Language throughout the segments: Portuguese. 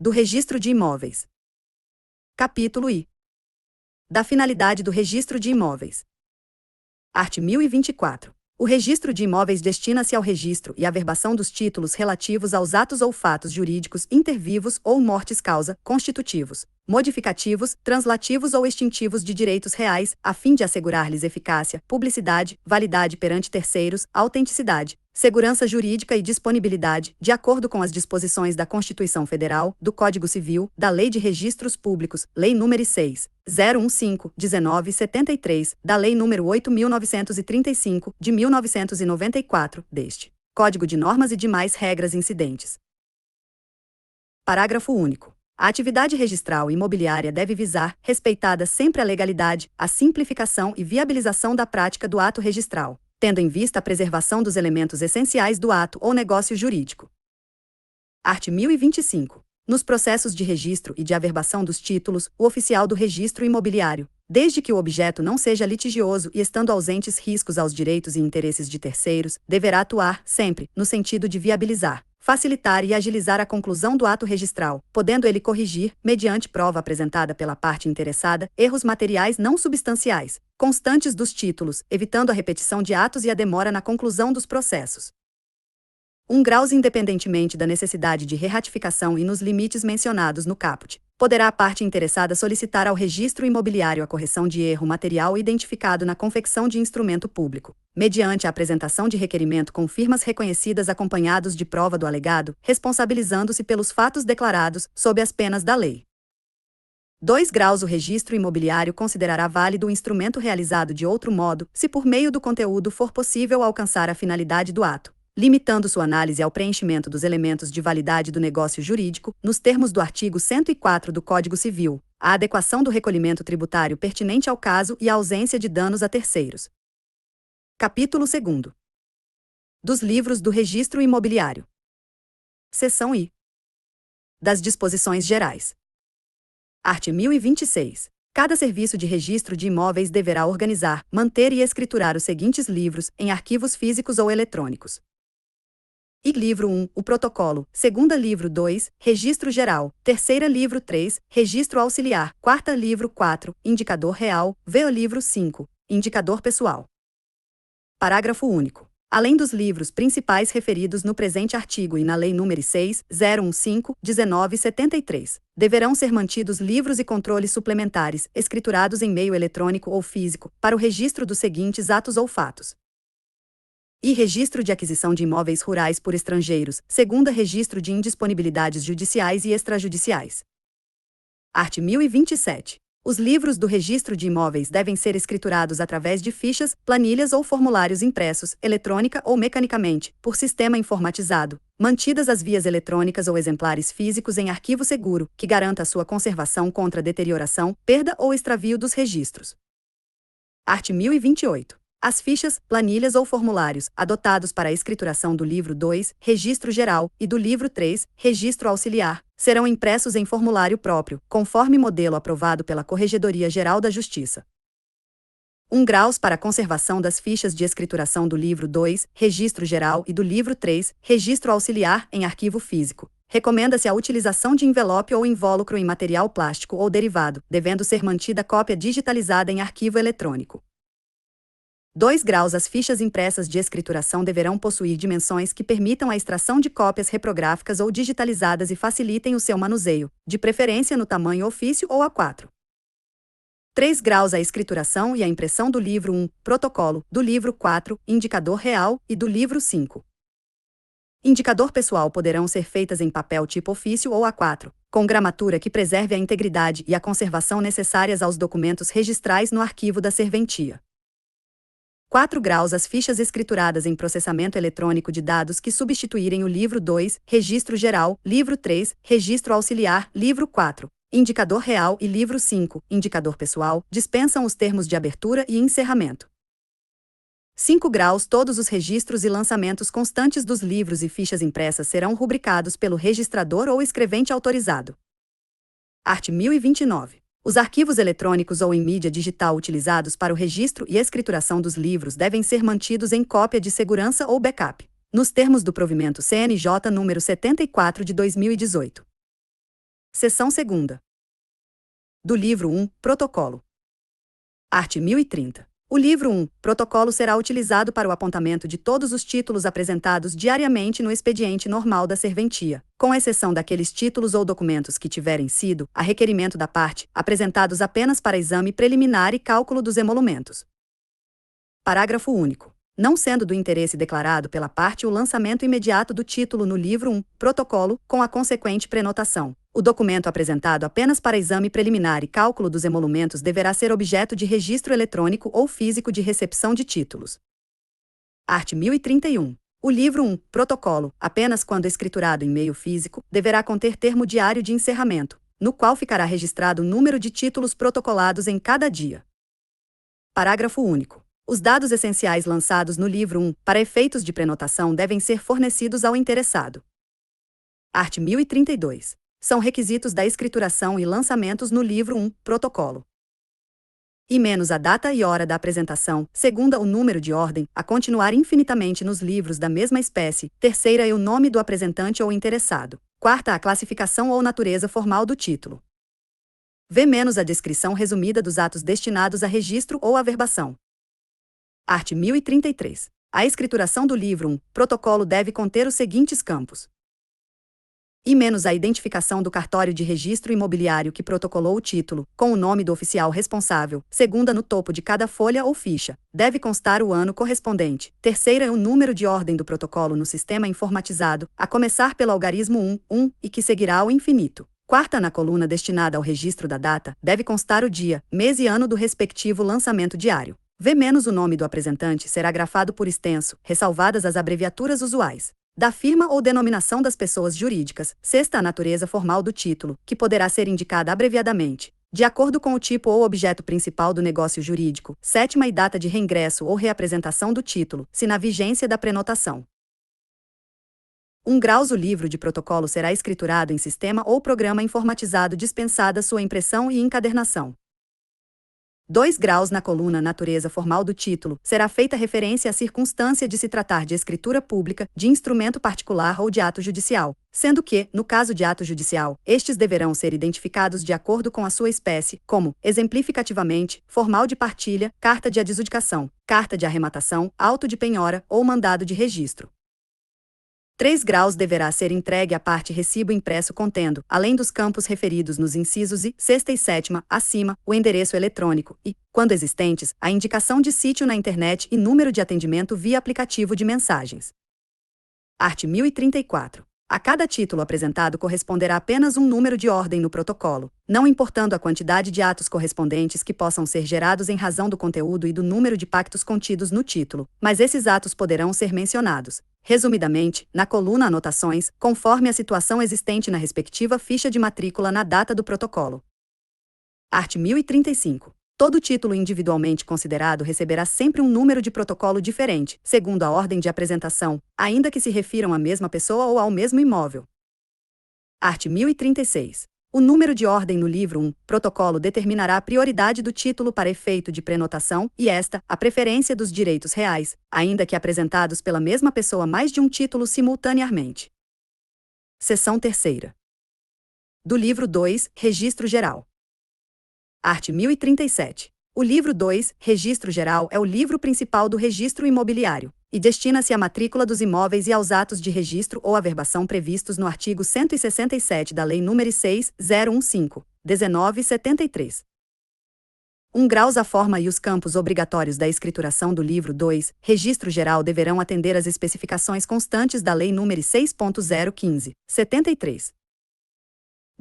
Do registro de imóveis. Capítulo I. Da finalidade do registro de imóveis. Art. 1024. O registro de imóveis destina-se ao registro e averbação dos títulos relativos aos atos ou fatos jurídicos intervivos ou mortis causa, constitutivos, modificativos, translativos ou extintivos de direitos reais, a fim de assegurar-lhes eficácia, publicidade, validade perante terceiros, autenticidade, segurança jurídica e disponibilidade, de acordo com as disposições da Constituição Federal, do Código Civil, da Lei de Registros Públicos, Lei nº 6.015/1973, da Lei nº 8.935, de 1994, deste Código de Normas e demais regras incidentes. Parágrafo único. A atividade registral imobiliária deve visar, respeitada sempre a legalidade, a simplificação e viabilização da prática do ato registral, tendo em vista a preservação dos elementos essenciais do ato ou negócio jurídico. Art. 1025. Nos processos de registro e de averbação dos títulos, o oficial do registro imobiliário, desde que o objeto não seja litigioso e estando ausentes riscos aos direitos e interesses de terceiros, deverá atuar, sempre, no sentido de viabilizar, facilitar e agilizar a conclusão do ato registral, podendo ele corrigir, mediante prova apresentada pela parte interessada, erros materiais não substanciais, constantes dos títulos, evitando a repetição de atos e a demora na conclusão dos processos. 1 graus independentemente da necessidade de reratificação e nos limites mencionados no caput, poderá a parte interessada solicitar ao registro imobiliário a correção de erro material identificado na confecção de instrumento público, mediante a apresentação de requerimento com firmas reconhecidas acompanhados de prova do alegado, responsabilizando-se pelos fatos declarados, sob as penas da lei. 2 graus. O registro imobiliário considerará válido o instrumento realizado de outro modo, se por meio do conteúdo for possível alcançar a finalidade do ato, limitando sua análise ao preenchimento dos elementos de validade do negócio jurídico, nos termos do artigo 104 do Código Civil, a adequação do recolhimento tributário pertinente ao caso e a ausência de danos a terceiros. Capítulo 2. Dos livros do registro imobiliário. Seção I. Das disposições gerais. Art. 1026. Cada serviço de registro de imóveis deverá organizar, manter e escriturar os seguintes livros, em arquivos físicos ou eletrônicos. E livro 1, o protocolo, segunda livro 2, registro geral, terceira livro 3, registro auxiliar, quarta livro 4, indicador real, VO livro 5, indicador pessoal. Parágrafo único. Além dos livros principais referidos no presente artigo e na Lei nº 6.015/1973, deverão ser mantidos livros e controles suplementares, escriturados em meio eletrônico ou físico, para o registro dos seguintes atos ou fatos. E registro de aquisição de imóveis rurais por estrangeiros, segunda registro de indisponibilidades judiciais e extrajudiciais. Art. 1027. Os livros do registro de imóveis devem ser escriturados através de fichas, planilhas ou formulários impressos, eletrônica ou mecanicamente, por sistema informatizado, mantidas as vias eletrônicas ou exemplares físicos em arquivo seguro, que garanta a sua conservação contra deterioração, perda ou extravio dos registros. Art. 1028. As fichas, planilhas ou formulários, adotados para a escrituração do livro 2, Registro Geral, e do livro 3, Registro Auxiliar, serão impressos em formulário próprio, conforme modelo aprovado pela Corregedoria Geral da Justiça. 1 graus para a conservação das fichas de escrituração do livro 2, Registro Geral, e do livro 3, Registro Auxiliar, em arquivo físico. Recomenda-se a utilização de envelope ou invólucro em material plástico ou derivado, devendo ser mantida cópia digitalizada em arquivo eletrônico. 2 graus. As fichas impressas de escrituração deverão possuir dimensões que permitam a extração de cópias reprográficas ou digitalizadas e facilitem o seu manuseio, de preferência no tamanho ofício ou A4. 3 graus. A escrituração e a impressão do livro 1, protocolo, do livro 4, indicador real, e do livro 5. Indicador pessoal poderão ser feitas em papel tipo ofício ou A4, com gramatura que preserve a integridade e a conservação necessárias aos documentos registrais no arquivo da serventia. 4 graus. As fichas escrituradas em processamento eletrônico de dados que substituírem o livro 2, Registro Geral, livro 3, Registro Auxiliar, livro 4, Indicador Real e livro 5, Indicador Pessoal, dispensam os termos de abertura e encerramento. 5 graus. Todos os registros e lançamentos constantes dos livros e fichas impressas serão rubricados pelo registrador ou escrevente autorizado. Art. 1029. Os arquivos eletrônicos ou em mídia digital utilizados para o registro e escrituração dos livros devem ser mantidos em cópia de segurança ou backup, nos termos do provimento CNJ número 74 de 2018. Seção 2ª. Do livro 1, Protocolo. Art. 1030. O livro 1, Protocolo será utilizado para o apontamento de todos os títulos apresentados diariamente no expediente normal da serventia, com exceção daqueles títulos ou documentos que tiverem sido, a requerimento da parte, apresentados apenas para exame preliminar e cálculo dos emolumentos. Parágrafo único. Não sendo do interesse declarado pela parte o lançamento imediato do título no livro 1, Protocolo, com a consequente prenotação, o documento apresentado apenas para exame preliminar e cálculo dos emolumentos deverá ser objeto de registro eletrônico ou físico de recepção de títulos. Art. 1031. O livro 1, Protocolo, apenas quando escriturado em meio físico, deverá conter termo diário de encerramento, no qual ficará registrado o número de títulos protocolados em cada dia. Parágrafo único. Os dados essenciais lançados no livro 1, para efeitos de prenotação, devem ser fornecidos ao interessado. Art. 1032. São requisitos da escrituração e lançamentos no livro 1, Protocolo. E menos a data e hora da apresentação, segunda o número de ordem, a continuar infinitamente nos livros da mesma espécie, terceira é o nome do apresentante ou interessado, quarta a classificação ou natureza formal do título. V menos a descrição resumida dos atos destinados a registro ou averbação. Art. 1033. A escrituração do livro 1, Protocolo deve conter os seguintes campos. E menos a identificação do cartório de registro imobiliário que protocolou o título, com o nome do oficial responsável, segunda no topo de cada folha ou ficha, deve constar o ano correspondente, terceira o número de ordem do protocolo no sistema informatizado, a começar pelo algarismo 1, e que seguirá ao infinito. Quarta na coluna destinada ao registro da data, deve constar o dia, mês e ano do respectivo lançamento diário. V menos o nome do apresentante será grafado por extenso, ressalvadas as abreviaturas usuais da firma ou denominação das pessoas jurídicas. Sexta a natureza formal do título, que poderá ser indicada abreviadamente, de acordo com o tipo ou objeto principal do negócio jurídico. Sétima e data de reingresso ou reapresentação do título, se na vigência da prenotação. 1 graus. O livro de protocolo será escriturado em sistema ou programa informatizado dispensada sua impressão e encadernação. 2 graus. Na coluna natureza formal do título, será feita referência à circunstância de se tratar de escritura pública, de instrumento particular ou de ato judicial, sendo que, no caso de ato judicial, estes deverão ser identificados de acordo com a sua espécie, como, exemplificativamente, formal de partilha, carta de adjudicação, carta de arrematação, auto de penhora ou mandado de registro. 3 graus. Deverá ser entregue à parte recibo impresso contendo, além dos campos referidos nos incisos I, sexta e sétima, acima, o endereço eletrônico e, quando existentes, a indicação de sítio na internet e número de atendimento via aplicativo de mensagens. Art. 1034. A cada título apresentado corresponderá apenas um número de ordem no protocolo, não importando a quantidade de atos correspondentes que possam ser gerados em razão do conteúdo e do número de pactos contidos no título, mas esses atos poderão ser mencionados, resumidamente, na coluna Anotações, conforme a situação existente na respectiva ficha de matrícula na data do protocolo. Art. 1035. Todo título individualmente considerado receberá sempre um número de protocolo diferente, segundo a ordem de apresentação, ainda que se refiram à mesma pessoa ou ao mesmo imóvel. Art. 1036. O número de ordem no livro 1, Protocolo determinará a prioridade do título para efeito de prenotação e esta, a preferência dos direitos reais, ainda que apresentados pela mesma pessoa mais de um título simultaneamente. Seção 3ª. Do livro 2, Registro Geral. Art. 1037. O livro 2, Registro Geral, é o livro principal do registro imobiliário, e destina-se à matrícula dos imóveis e aos atos de registro ou averbação previstos no artigo 167 da Lei nº 6.015/1973. 1 graus. A forma e os campos obrigatórios da escrituração do livro 2, Registro Geral, deverão atender às especificações constantes da Lei nº 6.015/73.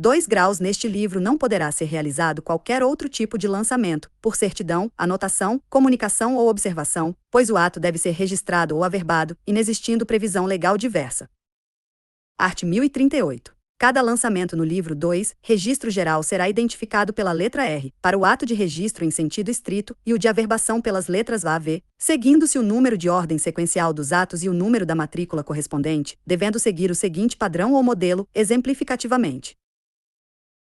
2 graus. Neste livro não poderá ser realizado qualquer outro tipo de lançamento, por certidão, anotação, comunicação ou observação, pois o ato deve ser registrado ou averbado, inexistindo previsão legal diversa. Art. 1038. Cada lançamento no livro 2, Registro Geral, será identificado pela letra R, para o ato de registro em sentido estrito, e o de averbação pelas letras A a V, seguindo-se o número de ordem sequencial dos atos e o número da matrícula correspondente, devendo seguir o seguinte padrão ou modelo, exemplificativamente.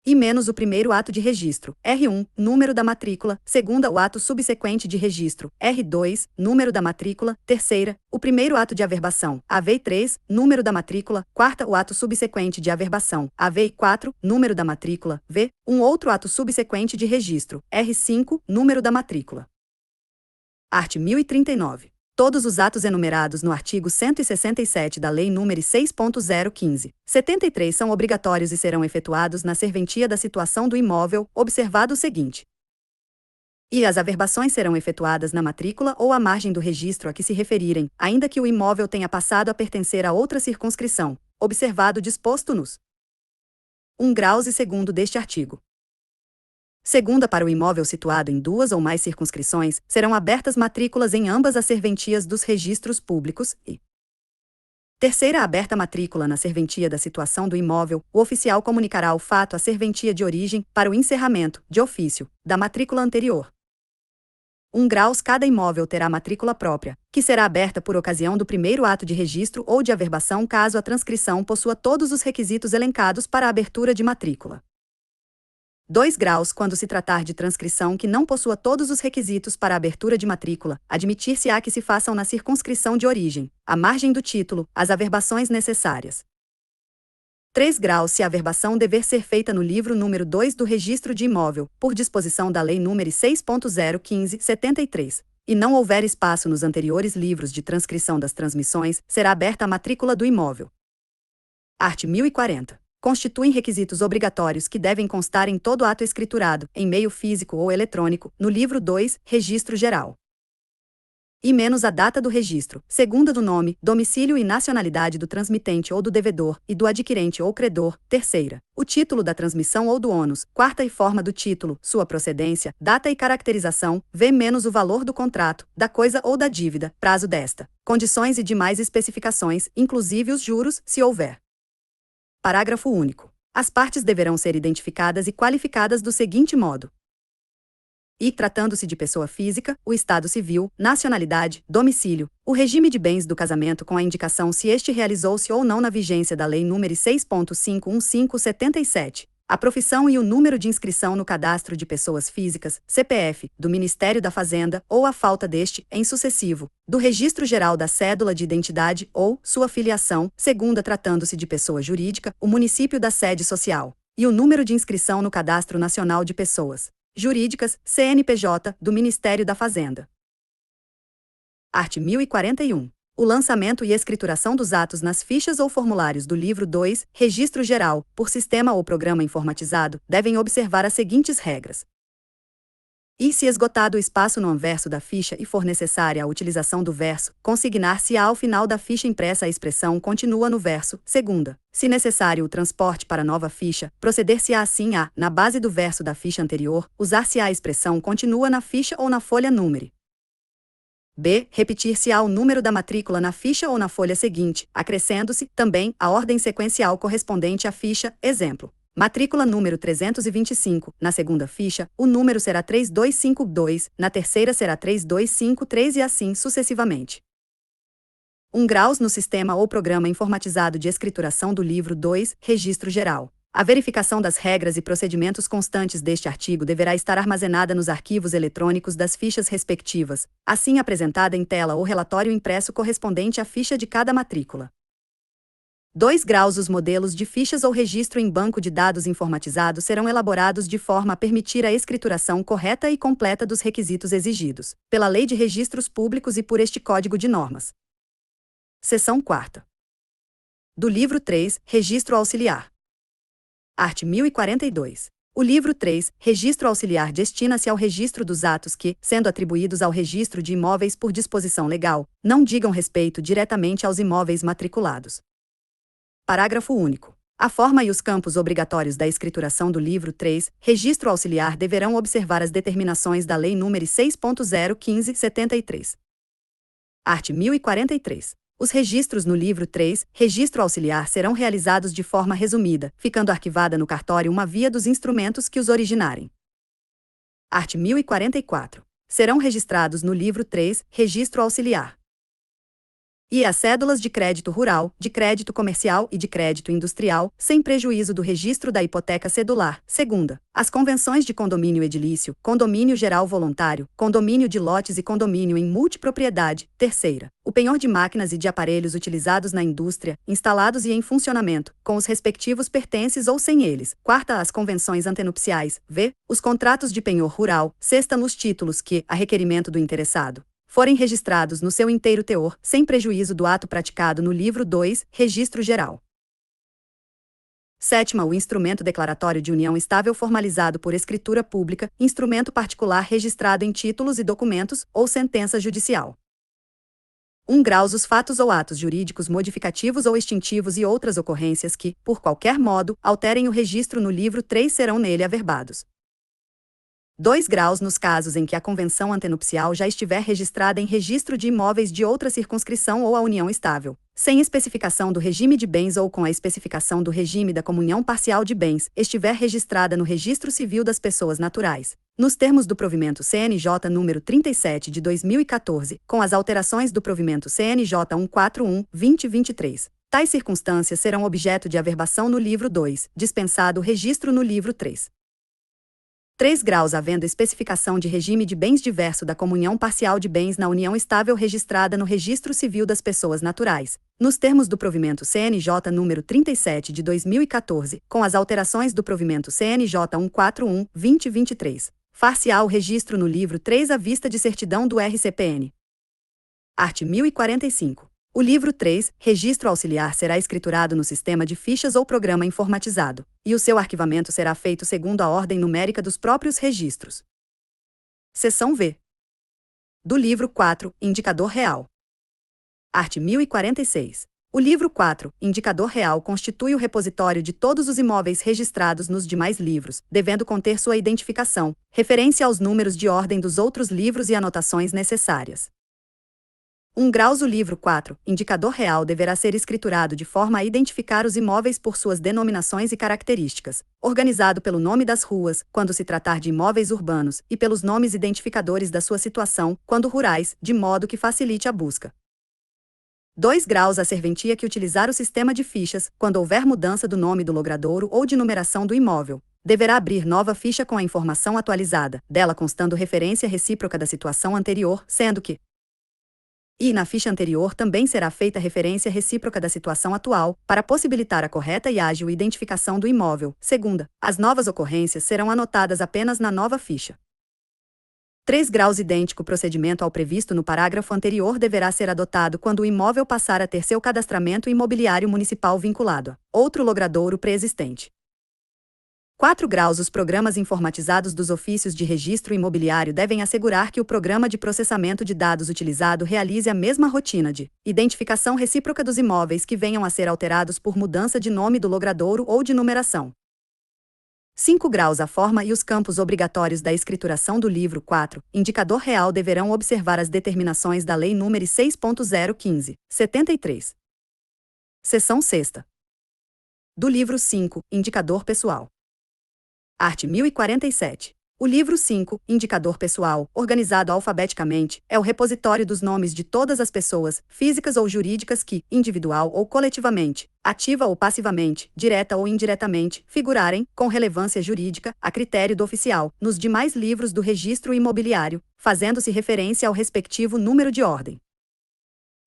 e menos o primeiro ato de registro, R1, número da matrícula, segunda o ato subsequente de registro, R2, número da matrícula, terceira, o primeiro ato de averbação, AV3, número da matrícula, quarta o ato subsequente de averbação, AV4, número da matrícula, V, um outro ato subsequente de registro, R5, número da matrícula. Art. 1039. Todos os atos enumerados no artigo 167 da Lei nº 6.015, 73 são obrigatórios e serão efetuados na serventia da situação do imóvel, observado o seguinte: e as averbações serão efetuadas na matrícula ou à margem do registro a que se referirem, ainda que o imóvel tenha passado a pertencer a outra circunscrição, observado o disposto nos 1 graus e segundo deste artigo. Segunda, para o imóvel situado em duas ou mais circunscrições, serão abertas matrículas em ambas as serventias dos registros públicos e terceira, aberta matrícula na serventia da situação do imóvel, o oficial comunicará o fato à serventia de origem, para o encerramento, de ofício, da matrícula anterior. 1 graus cada imóvel terá matrícula própria, que será aberta por ocasião do primeiro ato de registro ou de averbação caso a transcrição possua todos os requisitos elencados para a abertura de matrícula. 2 graus quando se tratar de transcrição que não possua todos os requisitos para a abertura de matrícula, admitir-se-á que se façam na circunscrição de origem, à margem do título, as averbações necessárias. 3 graus se a averbação dever ser feita no livro número 2 do Registro de Imóvel, por disposição da Lei nº 6.015/73, e não houver espaço nos anteriores livros de transcrição das transmissões, será aberta a matrícula do imóvel. Art. 1040. Constituem requisitos obrigatórios que devem constar em todo ato escriturado, em meio físico ou eletrônico, no livro 2, Registro Geral. E menos a data do registro, segunda do nome, domicílio e nacionalidade do transmitente ou do devedor, e do adquirente ou credor, terceira, o título da transmissão ou do ônus, quarta e forma do título, sua procedência, data e caracterização, v menos o valor do contrato, da coisa ou da dívida, prazo desta, condições e demais especificações, inclusive os juros, se houver. Parágrafo único. As partes deverão ser identificadas e qualificadas do seguinte modo: e, tratando-se de pessoa física, o estado civil, nacionalidade, domicílio, o regime de bens do casamento com a indicação se este realizou-se ou não na vigência da Lei nº 6.515/77, a profissão e o número de inscrição no cadastro de pessoas físicas, CPF, do Ministério da Fazenda, ou a falta deste, em sucessivo, do Registro Geral da Cédula de Identidade ou sua filiação, segunda tratando-se de pessoa jurídica, o município da sede social, e o número de inscrição no Cadastro Nacional de Pessoas Jurídicas, CNPJ, do Ministério da Fazenda. Art. 1041. O lançamento e escrituração dos atos nas fichas ou formulários do livro 2, Registro Geral, por sistema ou programa informatizado, devem observar as seguintes regras. E se esgotado o espaço no anverso da ficha e for necessária a utilização do verso, consignar-se-á ao final da ficha impressa a expressão continua no verso, segunda. Se necessário o transporte para nova ficha, proceder-se-á assim a, na base do verso da ficha anterior, usar-se-á a expressão continua na ficha ou na folha número. B. Repetir-se-á o número da matrícula na ficha ou na folha seguinte, acrescendo-se, também, a ordem sequencial correspondente à ficha, exemplo. Matrícula número 325, na segunda ficha, o número será 3252, na terceira será 3253 e assim sucessivamente. 1 graus no sistema ou programa informatizado de escrituração do livro 2, Registro Geral. A verificação das regras e procedimentos constantes deste artigo deverá estar armazenada nos arquivos eletrônicos das fichas respectivas, assim apresentada em tela ou relatório impresso correspondente à ficha de cada matrícula. 2 graus. Os modelos de fichas ou registro em banco de dados informatizado serão elaborados de forma a permitir a escrituração correta e completa dos requisitos exigidos, pela Lei de Registros Públicos e por este Código de Normas. Seção 4ª. Do livro 3, Registro Auxiliar. Art. 1042. O livro 3, Registro Auxiliar, destina-se ao registro dos atos que, sendo atribuídos ao registro de imóveis por disposição legal, não digam respeito diretamente aos imóveis matriculados. Parágrafo único. A forma e os campos obrigatórios da escrituração do livro 3, Registro Auxiliar, deverão observar as determinações da Lei nº 6.015/73. Art. 1043. Os registros no livro 3, Registro Auxiliar, serão realizados de forma resumida, ficando arquivada no cartório uma via dos instrumentos que os originarem. Art. 1044. Serão registrados no livro 3, Registro Auxiliar: e as cédulas de crédito rural, de crédito comercial e de crédito industrial, sem prejuízo do registro da hipoteca cedular. Segunda, as convenções de condomínio edilício, condomínio geral voluntário, condomínio de lotes e condomínio em multipropriedade. Terceira, o penhor de máquinas e de aparelhos utilizados na indústria, instalados e em funcionamento, com os respectivos pertences ou sem eles. Quarta, as convenções antenupciais, os contratos de penhor rural. Sexta, nos títulos que, a requerimento do interessado, forem registrados no seu inteiro teor, sem prejuízo do ato praticado no livro 2, Registro Geral. Sétima, o instrumento declaratório de união estável formalizado por escritura pública, instrumento particular registrado em títulos e documentos, ou sentença judicial. 1 graus os fatos ou atos jurídicos modificativos ou extintivos e outras ocorrências que, por qualquer modo, alterem o registro no livro 3 serão nele averbados. 2 graus nos casos em que a convenção antenupcial já estiver registrada em registro de imóveis de outra circunscrição ou a união estável, sem especificação do regime de bens ou com a especificação do regime da comunhão parcial de bens, estiver registrada no Registro Civil das Pessoas Naturais, nos termos do provimento CNJ número 37 de 2014, com as alterações do provimento CNJ 141/2023. Tais circunstâncias serão objeto de averbação no livro 2, dispensado o registro no livro 3. 3 graus havendo especificação de regime de bens diverso da comunhão parcial de bens na união estável registrada no Registro Civil das Pessoas Naturais, nos termos do provimento CNJ número 37 de 2014, com as alterações do provimento CNJ 141/2023. Far-se-á o registro no livro 3 à vista de certidão do RCPN. Art. 1045. O livro 3, Registro Auxiliar, será escriturado no sistema de fichas ou programa informatizado, e o seu arquivamento será feito segundo a ordem numérica dos próprios registros. Seção V. Do livro 4, Indicador Real. Art. 1046. O livro 4, Indicador Real, constitui o repositório de todos os imóveis registrados nos demais livros, devendo conter sua identificação, referência aos números de ordem dos outros livros e anotações necessárias. 1 graus. O livro 4, Indicador Real, deverá ser escriturado de forma a identificar os imóveis por suas denominações e características, organizado pelo nome das ruas, quando se tratar de imóveis urbanos, e pelos nomes identificadores da sua situação, quando rurais, de modo que facilite a busca. 2 graus. A serventia que utilizar o sistema de fichas, quando houver mudança do nome do logradouro ou de numeração do imóvel, deverá abrir nova ficha com a informação atualizada, dela constando referência recíproca da situação anterior, sendo que e na ficha anterior também será feita referência recíproca da situação atual, para possibilitar a correta e ágil identificação do imóvel. Segunda, as novas ocorrências serão anotadas apenas na nova ficha. 3 graus. Idêntico procedimento ao previsto no parágrafo anterior deverá ser adotado quando o imóvel passar a ter seu cadastramento imobiliário municipal vinculado a outro logradouro preexistente. 4 graus. Os programas informatizados dos ofícios de registro imobiliário devem assegurar que o programa de processamento de dados utilizado realize a mesma rotina de identificação recíproca dos imóveis que venham a ser alterados por mudança de nome do logradouro ou de numeração. 5 graus. A forma e os campos obrigatórios da escrituração do livro 4, Indicador Real, deverão observar as determinações da Lei nº 6.015/73. Seção 6ª. Do livro 5, Indicador Pessoal. Art. 1047. O livro 5, Indicador Pessoal, organizado alfabeticamente, é o repositório dos nomes de todas as pessoas, físicas ou jurídicas que, individual ou coletivamente, ativa ou passivamente, direta ou indiretamente, figurarem, com relevância jurídica, a critério do oficial, nos demais livros do registro imobiliário, fazendo-se referência ao respectivo número de ordem.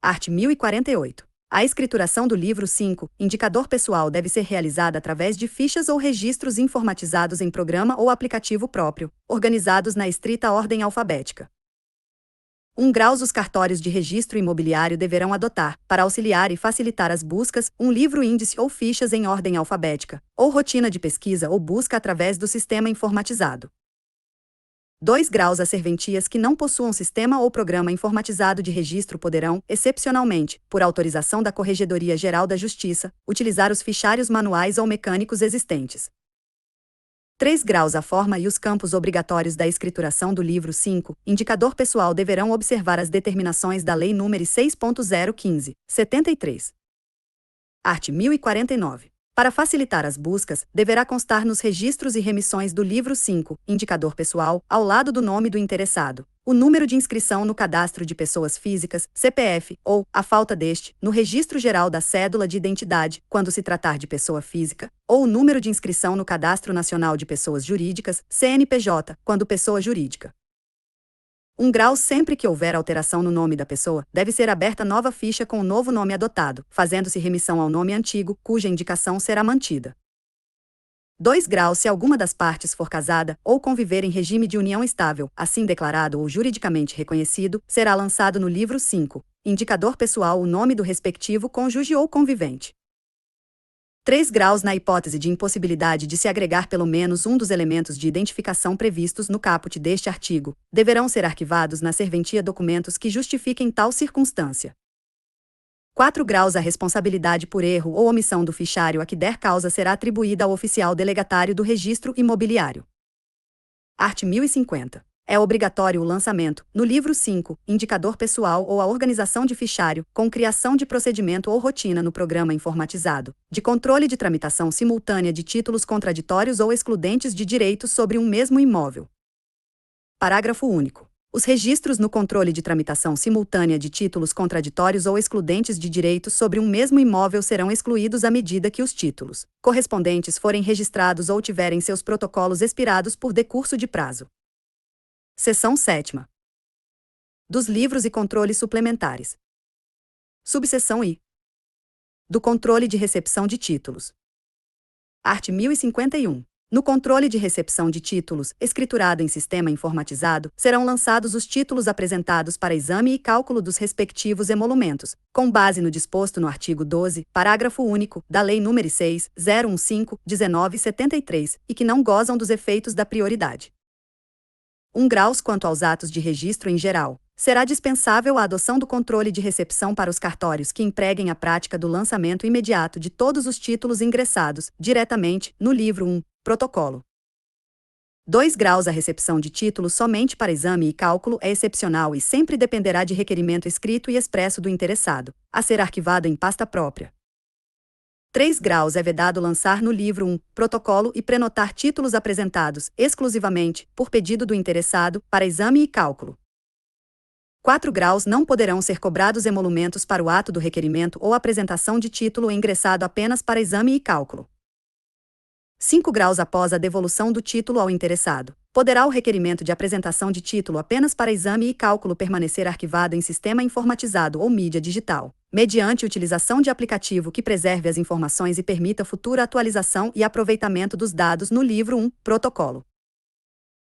Art. 1048. A escrituração do livro 5, Indicador Pessoal, deve ser realizada através de fichas ou registros informatizados em programa ou aplicativo próprio, organizados na estrita ordem alfabética. 1 graus. Os cartórios de registro imobiliário deverão adotar, para auxiliar e facilitar as buscas, um livro índice ou fichas em ordem alfabética, ou rotina de pesquisa ou busca através do sistema informatizado. 2 graus. As serventias que não possuam sistema ou programa informatizado de registro poderão, excepcionalmente, por autorização da Corregedoria Geral da Justiça, utilizar os fichários manuais ou mecânicos existentes. 3 graus. A forma e os campos obrigatórios da escrituração do livro 5, Indicador Pessoal, deverão observar as determinações da Lei nº 6.015/73. Art. 1049. Para facilitar as buscas, deverá constar nos registros e remissões do livro 5, Indicador Pessoal, ao lado do nome do interessado, o número de inscrição no Cadastro de Pessoas Físicas, CPF, ou, a falta deste, no Registro Geral da Cédula de Identidade, quando se tratar de pessoa física, ou o número de inscrição no Cadastro Nacional de Pessoas Jurídicas, CNPJ, quando pessoa jurídica. 1 grau. Sempre que houver alteração no nome da pessoa, deve ser aberta nova ficha com o novo nome adotado, fazendo-se remissão ao nome antigo, cuja indicação será mantida. 2 graus. Se alguma das partes for casada ou conviver em regime de união estável, assim declarado ou juridicamente reconhecido, será lançado no livro 5, indicador pessoal, o nome do respectivo cônjuge ou convivente. 3 graus. Na hipótese de impossibilidade de se agregar pelo menos um dos elementos de identificação previstos no caput deste artigo, deverão ser arquivados na serventia documentos que justifiquem tal circunstância. 4 graus. A responsabilidade por erro ou omissão do fichário a que der causa será atribuída ao oficial delegatário do registro imobiliário. Art. 1050. É obrigatório o lançamento, no livro 5, indicador pessoal ou a organização de fichário, com criação de procedimento ou rotina no programa informatizado, de controle de tramitação simultânea de títulos contraditórios ou excludentes de direitos sobre um mesmo imóvel. Parágrafo único. Os registros no controle de tramitação simultânea de títulos contraditórios ou excludentes de direitos sobre um mesmo imóvel serão excluídos à medida que os títulos correspondentes forem registrados ou tiverem seus protocolos expirados por decurso de prazo. Seção 7ª. Dos livros e controles suplementares. Subseção I. Do controle de recepção de títulos. Art. 1051. No controle de recepção de títulos, escriturado em sistema informatizado, serão lançados os títulos apresentados para exame e cálculo dos respectivos emolumentos, com base no disposto no artigo 12, parágrafo único, da Lei nº 6.015/1973, e que não gozam dos efeitos da prioridade. 1 graus. Quanto aos atos de registro em geral, será dispensável a adoção do controle de recepção para os cartórios que empreguem a prática do lançamento imediato de todos os títulos ingressados, diretamente, no livro 1, Protocolo. 2 graus. A recepção de títulos somente para exame e cálculo é excepcional e sempre dependerá de requerimento escrito e expresso do interessado, a ser arquivado em pasta própria. 3 graus. É vedado lançar no livro 1, Protocolo e prenotar títulos apresentados, exclusivamente, por pedido do interessado, para exame e cálculo. 4 graus. Não poderão ser cobrados emolumentos para o ato do requerimento ou apresentação de título ingressado apenas para exame e cálculo. 5 graus. Após a devolução do título ao interessado, poderá o requerimento de apresentação de título apenas para exame e cálculo permanecer arquivado em sistema informatizado ou mídia digital, mediante utilização de aplicativo que preserve as informações e permita futura atualização e aproveitamento dos dados no livro 1, Protocolo.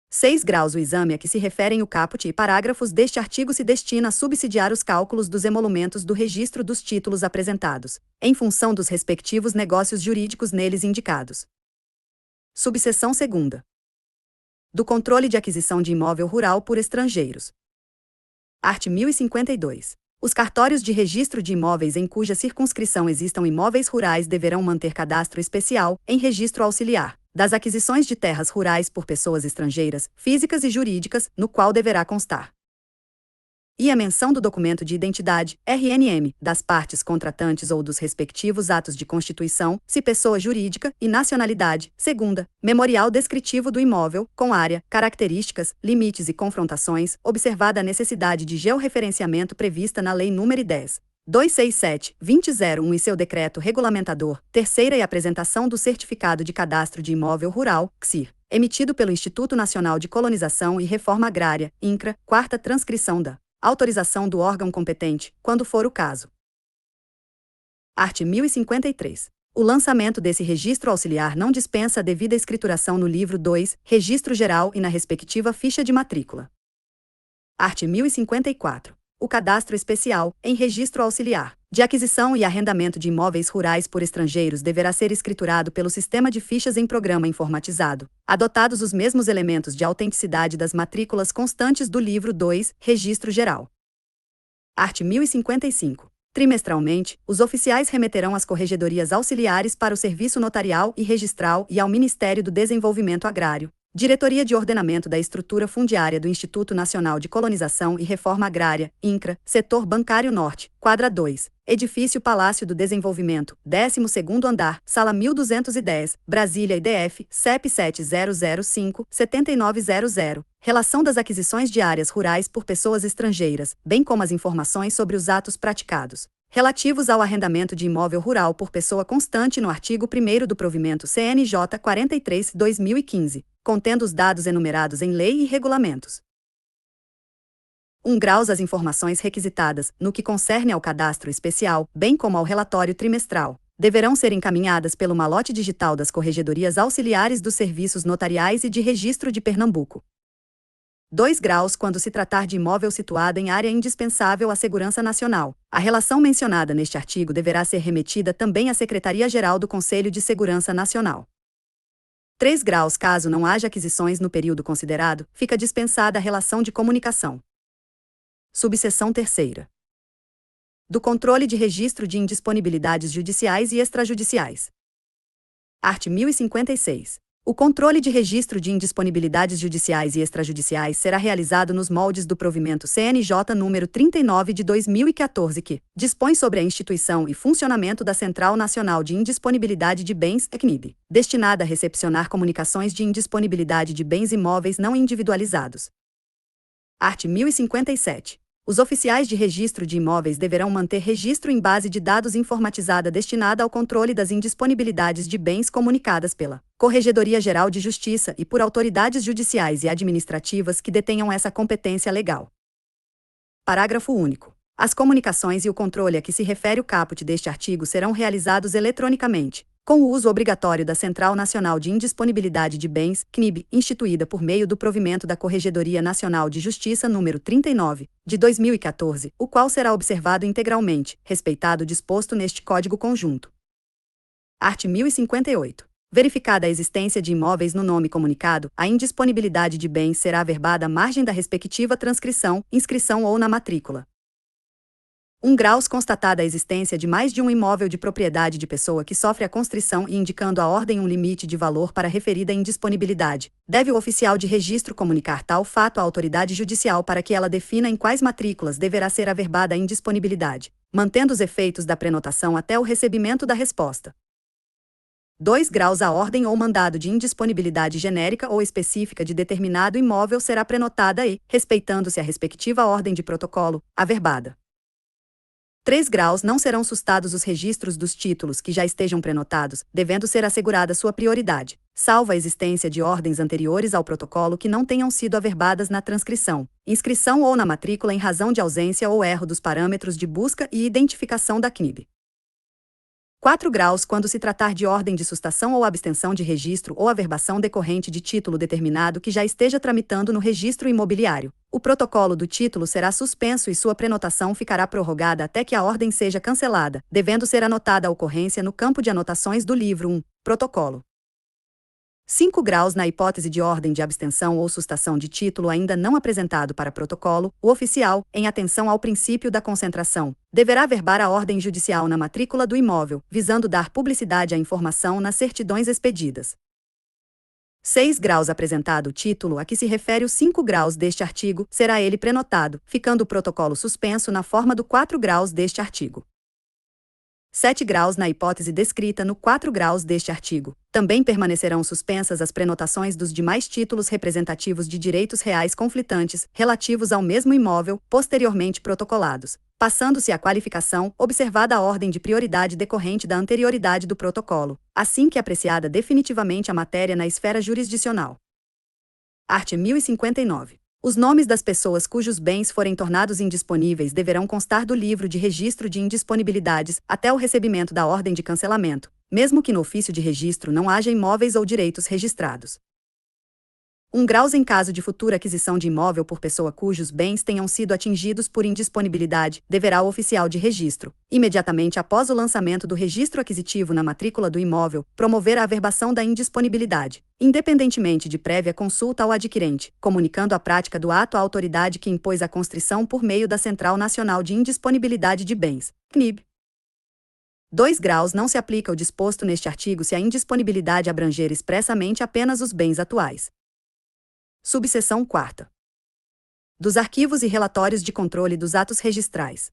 6 graus. O exame a que se referem o caput e parágrafos deste artigo se destina a subsidiar os cálculos dos emolumentos do registro dos títulos apresentados, em função dos respectivos negócios jurídicos neles indicados. Subseção 2ª. Do controle de aquisição de imóvel rural por estrangeiros. Art. 1052. Os cartórios de registro de imóveis em cuja circunscrição existam imóveis rurais deverão manter cadastro especial, em registro auxiliar, das aquisições de terras rurais por pessoas estrangeiras, físicas e jurídicas, no qual deverá constar e a menção do documento de identidade, RNM, das partes contratantes ou dos respectivos atos de constituição, se pessoa jurídica, e nacionalidade, segunda, memorial descritivo do imóvel, com área, características, limites e confrontações, observada a necessidade de georreferenciamento prevista na Lei nº 10.267/2001 e seu decreto regulamentador, terceira e apresentação do Certificado de Cadastro de Imóvel Rural, CSIR, emitido pelo Instituto Nacional de Colonização e Reforma Agrária, INCRA, quarta transcrição da autorização do órgão competente, quando for o caso. Art. 1053. O lançamento desse registro auxiliar não dispensa a devida escrituração no livro 2, Registro Geral e na respectiva ficha de matrícula. Art. 1054. O cadastro especial, em registro auxiliar, de aquisição e arrendamento de imóveis rurais por estrangeiros deverá ser escriturado pelo sistema de fichas em programa informatizado, adotados os mesmos elementos de autenticidade das matrículas constantes do livro 2, Registro Geral. Art. 1055. Trimestralmente, os oficiais remeterão às corregedorias auxiliares para o Serviço Notarial e Registral e ao Ministério do Desenvolvimento Agrário, Diretoria de Ordenamento da Estrutura Fundiária do Instituto Nacional de Colonização e Reforma Agrária, INCRA, Setor Bancário Norte, Quadra 2, Edifício Palácio do Desenvolvimento, 12º andar, Sala 1210, Brasília IDF, CEP 7005-7900. Relação das aquisições de áreas rurais por pessoas estrangeiras, bem como as informações sobre os atos praticados relativos ao arrendamento de imóvel rural por pessoa constante no artigo 1º do provimento CNJ 43/2015, contendo os dados enumerados em lei e regulamentos. 1 graus as informações requisitadas, no que concerne ao cadastro especial, bem como ao relatório trimestral, deverão ser encaminhadas pelo malote digital das Corregedorias Auxiliares dos Serviços Notariais e de Registro de Pernambuco. 2 graus quando se tratar de imóvel situado em área indispensável à segurança nacional. A relação mencionada neste artigo deverá ser remetida também à Secretaria-Geral do Conselho de Segurança Nacional. 3 graus caso não haja aquisições no período considerado, fica dispensada a relação de comunicação. Subseção 3ª. Do controle de registro de indisponibilidades judiciais e extrajudiciais. Art. 1056. O controle de registro de indisponibilidades judiciais e extrajudiciais será realizado nos moldes do provimento CNJ número 39 de 2014, que dispõe sobre a instituição e funcionamento da Central Nacional de Indisponibilidade de Bens, CNIB, destinada a recepcionar comunicações de indisponibilidade de bens imóveis não individualizados. Art. 1057. Os oficiais de registro de imóveis deverão manter registro em base de dados informatizada destinada ao controle das indisponibilidades de bens comunicadas pela Corregedoria Geral de Justiça e por autoridades judiciais e administrativas que detenham essa competência legal. Parágrafo único. As comunicações e o controle a que se refere o caput deste artigo serão realizados eletronicamente, com o uso obrigatório da Central Nacional de Indisponibilidade de Bens, CNIB, instituída por meio do provimento da Corregedoria Nacional de Justiça número 39, de 2014, o qual será observado integralmente, respeitado o disposto neste Código Conjunto. Art. 1058. Verificada a existência de imóveis no nome comunicado, a indisponibilidade de bens será averbada à margem da respectiva transcrição, inscrição ou na matrícula. 1 graus constatada a existência de mais de um imóvel de propriedade de pessoa que sofre a constrição e indicando a ordem um limite de valor para a referida indisponibilidade, deve o oficial de registro comunicar tal fato à autoridade judicial para que ela defina em quais matrículas deverá ser averbada a indisponibilidade, mantendo os efeitos da prenotação até o recebimento da resposta. 2 graus a ordem ou mandado de indisponibilidade genérica ou específica de determinado imóvel será prenotada e, respeitando-se a respectiva ordem de protocolo, averbada. 3 graus não serão sustados os registros dos títulos que já estejam prenotados, devendo ser assegurada sua prioridade, salvo a existência de ordens anteriores ao protocolo que não tenham sido averbadas na transcrição, inscrição ou na matrícula em razão de ausência ou erro dos parâmetros de busca e identificação da CNIB. 4 graus quando se tratar de ordem de sustação ou abstenção de registro ou averbação decorrente de título determinado que já esteja tramitando no registro imobiliário. O protocolo do título será suspenso e sua prenotação ficará prorrogada até que a ordem seja cancelada, devendo ser anotada a ocorrência no campo de anotações do livro 1, protocolo. 5 graus na hipótese de ordem de abstenção ou sustação de título ainda não apresentado para protocolo, o oficial, em atenção ao princípio da concentração, deverá averbar a ordem judicial na matrícula do imóvel, visando dar publicidade à informação nas certidões expedidas. 6 graus apresentado o título a que se refere os 5 graus deste artigo, será ele prenotado, ficando o protocolo suspenso na forma do 4 graus deste artigo. 7 graus na hipótese descrita no 4 graus deste artigo. Também permanecerão suspensas as prenotações dos demais títulos representativos de direitos reais conflitantes, relativos ao mesmo imóvel, posteriormente protocolados, passando-se a qualificação, observada a ordem de prioridade decorrente da anterioridade do protocolo, assim que apreciada definitivamente a matéria na esfera jurisdicional. Art. 1059. Os nomes das pessoas cujos bens forem tornados indisponíveis deverão constar do livro de registro de indisponibilidades até o recebimento da ordem de cancelamento, mesmo que no ofício de registro não haja imóveis ou direitos registrados. 1 graus em caso de futura aquisição de imóvel por pessoa cujos bens tenham sido atingidos por indisponibilidade, deverá o oficial de registro, imediatamente após o lançamento do registro aquisitivo na matrícula do imóvel, promover a averbação da indisponibilidade, independentemente de prévia consulta ao adquirente, comunicando a prática do ato à autoridade que impôs a constrição por meio da Central Nacional de Indisponibilidade de Bens, CNIB. 2 graus não se aplica o disposto neste artigo se a indisponibilidade abranger expressamente apenas os bens atuais. Subseção 4ª. Dos arquivos e relatórios de controle dos atos registrais.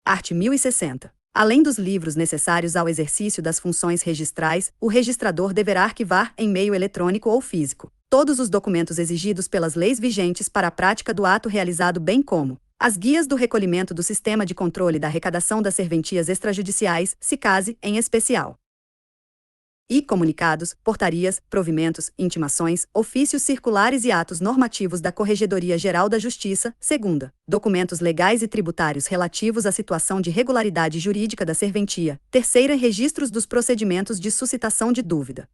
Art. 1060. Além dos livros necessários ao exercício das funções registrais, o registrador deverá arquivar, em meio eletrônico ou físico, todos os documentos exigidos pelas leis vigentes para a prática do ato realizado, bem como as guias do recolhimento do sistema de controle da arrecadação das serventias extrajudiciais, se case, em especial. E comunicados, portarias, provimentos, intimações, ofícios circulares e atos normativos da Corregedoria Geral da Justiça, segunda, documentos legais e tributários relativos à situação de regularidade jurídica da serventia, terceira, registros dos procedimentos de suscitação de dúvida.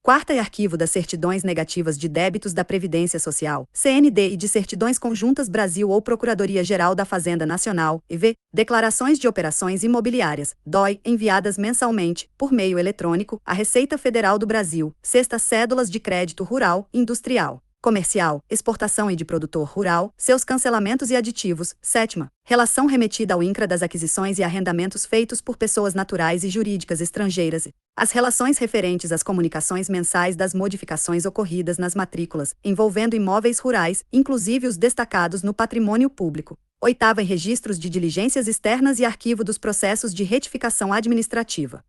Quarta, arquivo das certidões negativas de débitos da Previdência Social, CND, e de certidões conjuntas Brasil ou Procuradoria-Geral da Fazenda Nacional, EV, declarações de operações imobiliárias, DOI, enviadas mensalmente, por meio eletrônico, à Receita Federal do Brasil. Sexta, cédulas de crédito rural, industrial, comercial, exportação e de produtor rural, seus cancelamentos e aditivos. Sétima, relação remetida ao INCRA das aquisições e arrendamentos feitos por pessoas naturais e jurídicas estrangeiras. As relações referentes às comunicações mensais das modificações ocorridas nas matrículas, envolvendo imóveis rurais, inclusive os destacados no patrimônio público. Oitava, em registros de diligências externas e arquivo dos processos de retificação administrativa.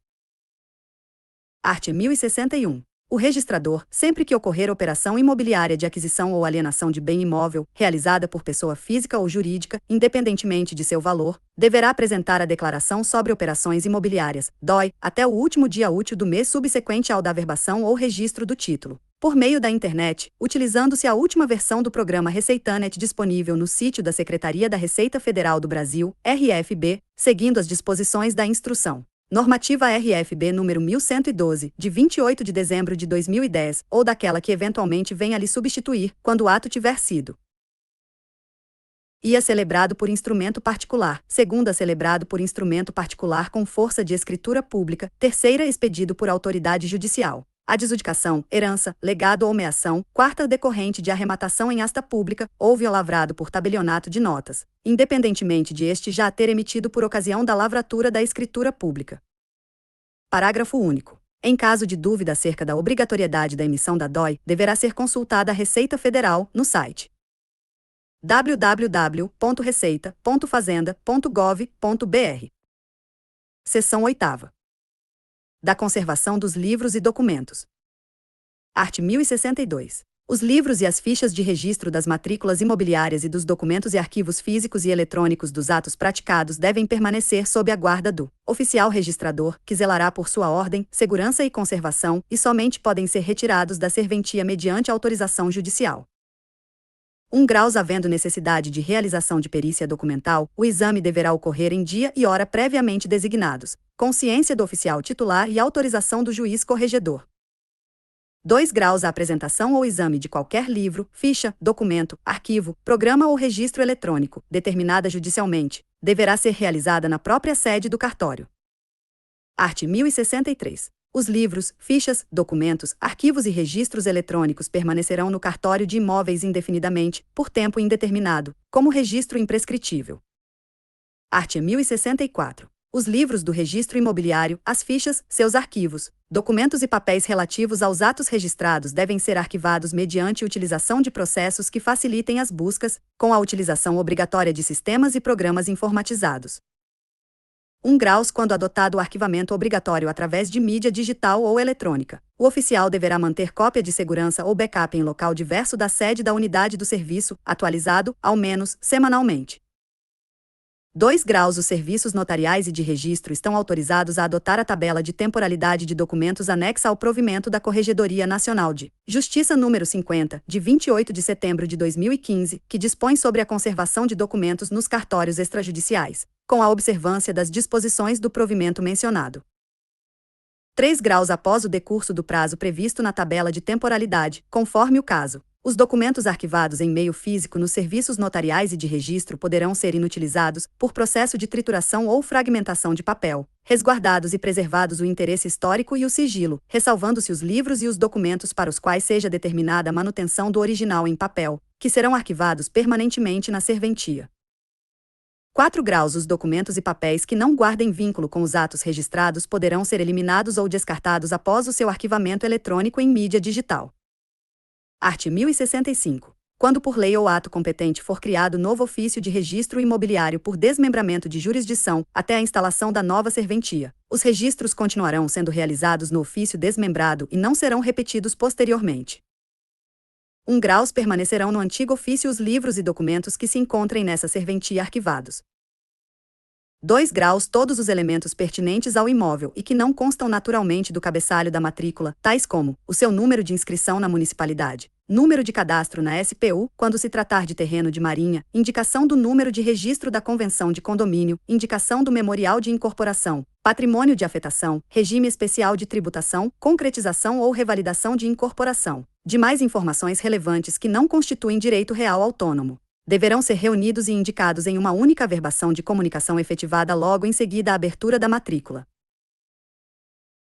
Art. 1061. O registrador, sempre que ocorrer operação imobiliária de aquisição ou alienação de bem imóvel, realizada por pessoa física ou jurídica, independentemente de seu valor, deverá apresentar a declaração sobre operações imobiliárias, DOI, até o último dia útil do mês subsequente ao da averbação ou registro do título, por meio da internet, utilizando-se a última versão do programa Receitanet disponível no sítio da Secretaria da Receita Federal do Brasil, RFB, seguindo as disposições da Instrução Normativa RFB número 1112, de 28 de dezembro de 2010, ou daquela que eventualmente venha a lhe substituir, quando o ato tiver sido celebrado por instrumento particular, segunda, celebrado por instrumento particular com força de escritura pública, terceira, expedido por autoridade judicial. Adjudicação, herança, legado ou meação, quarta, decorrente de arrematação em asta pública, ou violavrado por tabelionato de notas, independentemente de este já ter emitido por ocasião da lavratura da escritura pública. Parágrafo único. Em caso de dúvida acerca da obrigatoriedade da emissão da DOI, deverá ser consultada a Receita Federal, no site www.receita.fazenda.gov.br. Seção 8ª. Da conservação dos livros e documentos. Art. 1062. Os livros e as fichas de registro das matrículas imobiliárias e dos documentos e arquivos físicos e eletrônicos dos atos praticados devem permanecer sob a guarda do oficial registrador, que zelará por sua ordem, segurança e conservação, e somente podem ser retirados da serventia mediante autorização judicial. 1 graus havendo necessidade de realização de perícia documental, o exame deverá ocorrer em dia e hora previamente designados, com ciência do oficial titular e autorização do juiz corregedor. 2 graus a apresentação ou exame de qualquer livro, ficha, documento, arquivo, programa ou registro eletrônico, determinada judicialmente, deverá ser realizada na própria sede do cartório. Art. 1063. Os livros, fichas, documentos, arquivos e registros eletrônicos permanecerão no cartório de imóveis indefinidamente, por tempo indeterminado, como registro imprescritível. Art. 1064. Os livros do registro imobiliário, as fichas, seus arquivos, documentos e papéis relativos aos atos registrados devem ser arquivados mediante utilização de processos que facilitem as buscas, com a utilização obrigatória de sistemas e programas informatizados. 1 graus quando adotado o arquivamento obrigatório através de mídia digital ou eletrônica. O oficial deverá manter cópia de segurança ou backup em local diverso da sede da unidade do serviço, atualizado, ao menos, semanalmente. 2 graus. Os serviços notariais e de registro estão autorizados a adotar a tabela de temporalidade de documentos anexa ao provimento da Corregedoria Nacional de Justiça número 50, de 28 de setembro de 2015, que dispõe sobre a conservação de documentos nos cartórios extrajudiciais, com a observância das disposições do provimento mencionado. 3 graus após o decurso do prazo previsto na tabela de temporalidade, conforme o caso. Os documentos arquivados em meio físico nos serviços notariais e de registro poderão ser inutilizados, por processo de trituração ou fragmentação de papel, resguardados e preservados o interesse histórico e o sigilo, ressalvando-se os livros e os documentos para os quais seja determinada a manutenção do original em papel, que serão arquivados permanentemente na serventia. 4 graus. Os documentos e papéis que não guardem vínculo com os atos registrados poderão ser eliminados ou descartados após o seu arquivamento eletrônico em mídia digital. Art. 1065. Quando por lei ou ato competente for criado novo ofício de registro imobiliário por desmembramento de jurisdição, até a instalação da nova serventia, os registros continuarão sendo realizados no ofício desmembrado e não serão repetidos posteriormente. 1 graus permanecerão no antigo ofício os livros e documentos que se encontrem nessa serventia arquivados. 2 graus todos os elementos pertinentes ao imóvel e que não constam naturalmente do cabeçalho da matrícula, tais como o seu número de inscrição na municipalidade, número de cadastro na SPU, quando se tratar de terreno de marinha, indicação do número de registro da convenção de condomínio, indicação do memorial de incorporação, patrimônio de afetação, regime especial de tributação, concretização ou revalidação de incorporação. Demais informações relevantes que não constituem direito real autônomo deverão ser reunidos e indicados em uma única averbação de comunicação efetivada logo em seguida à abertura da matrícula.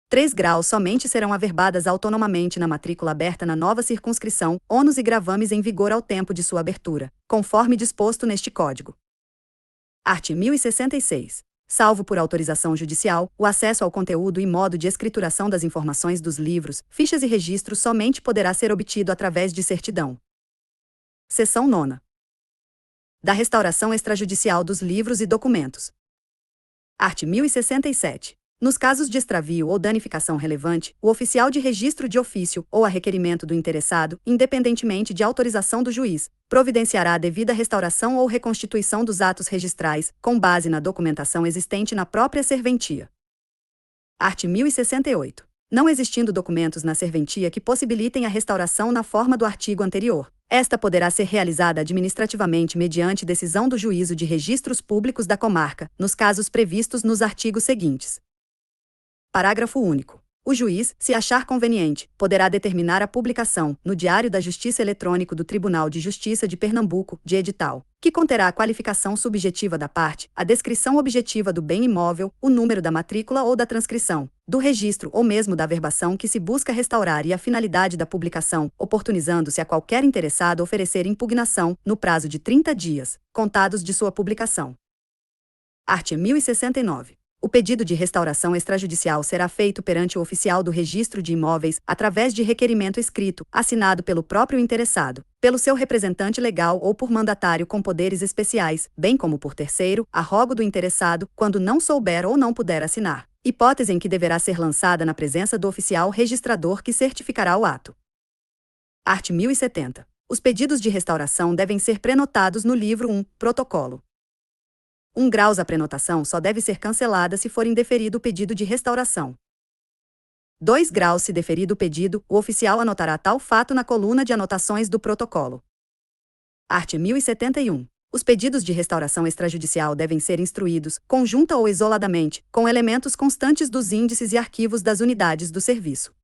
3 graus somente serão averbadas autonomamente na matrícula aberta na nova circunscrição, ônus e gravames em vigor ao tempo de sua abertura, conforme disposto neste Código. Art. 1066. Salvo por autorização judicial, o acesso ao conteúdo e modo de escrituração das informações dos livros, fichas e registros somente poderá ser obtido através de certidão. Seção 9. Da restauração extrajudicial dos livros e documentos. Art. 1067. Nos casos de extravio ou danificação relevante, o oficial de registro de ofício, ou a requerimento do interessado, independentemente de autorização do juiz, providenciará a devida restauração ou reconstituição dos atos registrais, com base na documentação existente na própria serventia. Art. 1068. Não existindo documentos na serventia que possibilitem a restauração na forma do artigo anterior, esta poderá ser realizada administrativamente mediante decisão do Juízo de Registros Públicos da Comarca, nos casos previstos nos artigos seguintes. Parágrafo único. O juiz, se achar conveniente, poderá determinar a publicação, no Diário da Justiça Eletrônico do Tribunal de Justiça de Pernambuco, de edital, que conterá a qualificação subjetiva da parte, a descrição objetiva do bem imóvel, o número da matrícula ou da transcrição, do registro ou mesmo da averbação que se busca restaurar e a finalidade da publicação, oportunizando-se a qualquer interessado oferecer impugnação, no prazo de 30 dias, contados de sua publicação. Art. 1069. O pedido de restauração extrajudicial será feito perante o oficial do registro de imóveis, através de requerimento escrito, assinado pelo próprio interessado, pelo seu representante legal ou por mandatário com poderes especiais, bem como por terceiro, a rogo do interessado, quando não souber ou não puder assinar, hipótese em que deverá ser lançada na presença do oficial registrador que certificará o ato. Art. 1070. Os pedidos de restauração devem ser prenotados no livro 1, protocolo. 1 graus a prenotação só deve ser cancelada se for indeferido o pedido de restauração. 2 graus se deferido o pedido, o oficial anotará tal fato na coluna de anotações do protocolo. Art. 1071. Os pedidos de restauração extrajudicial devem ser instruídos, conjunta ou isoladamente, com elementos constantes dos índices e arquivos das unidades do serviço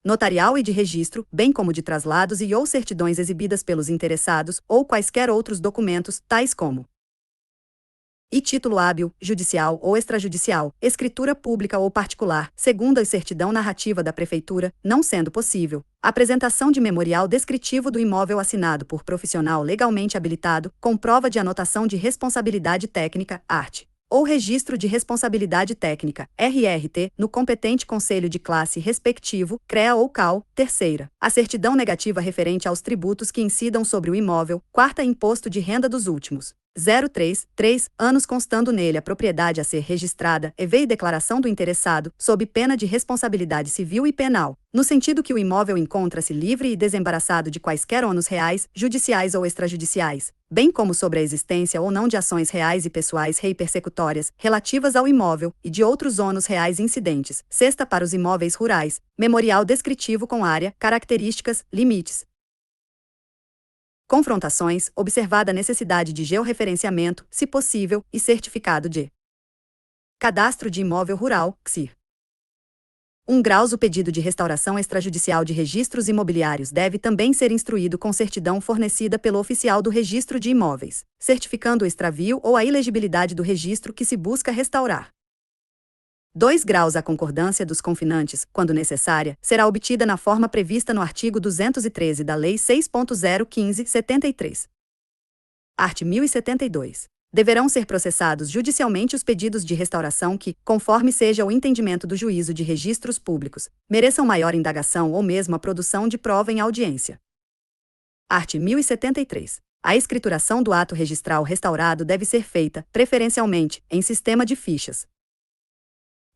notarial e de registro, bem como de traslados e ou certidões exibidas pelos interessados, ou quaisquer outros documentos, tais como e título hábil, judicial ou extrajudicial, escritura pública ou particular, segunda e certidão narrativa da Prefeitura, não sendo possível, apresentação de memorial descritivo do imóvel assinado por profissional legalmente habilitado, com prova de anotação de responsabilidade técnica, art. Ou registro de responsabilidade técnica, RRT, no competente conselho de classe respectivo, CREA ou CAL, terceira. A certidão negativa referente aos tributos que incidam sobre o imóvel, quarta imposto de renda dos últimos 3 anos constando nele a propriedade a ser registrada, EV e declaração do interessado, sob pena de responsabilidade civil e penal, no sentido que o imóvel encontra-se livre e desembaraçado de quaisquer ônus reais, judiciais ou extrajudiciais, bem como sobre a existência ou não de ações reais e pessoais persecutórias, relativas ao imóvel, e de outros ônus reais incidentes, sexta para os imóveis rurais, memorial descritivo com área, características, limites, confrontações, observada a necessidade de georreferenciamento, se possível, e certificado de cadastro de imóvel rural, CSIR. 1 graus o pedido de restauração extrajudicial de registros imobiliários deve também ser instruído com certidão fornecida pelo oficial do registro de imóveis, certificando o extravio ou a ilegibilidade do registro que se busca restaurar. 2 graus a concordância dos confinantes, quando necessária, será obtida na forma prevista no artigo 213 da Lei 6.015/73. Art. 1072. Deverão ser processados judicialmente os pedidos de restauração que, conforme seja o entendimento do juízo de registros públicos, mereçam maior indagação ou mesmo a produção de prova em audiência. Art. 1073. A escrituração do ato registral restaurado deve ser feita, preferencialmente, em sistema de fichas.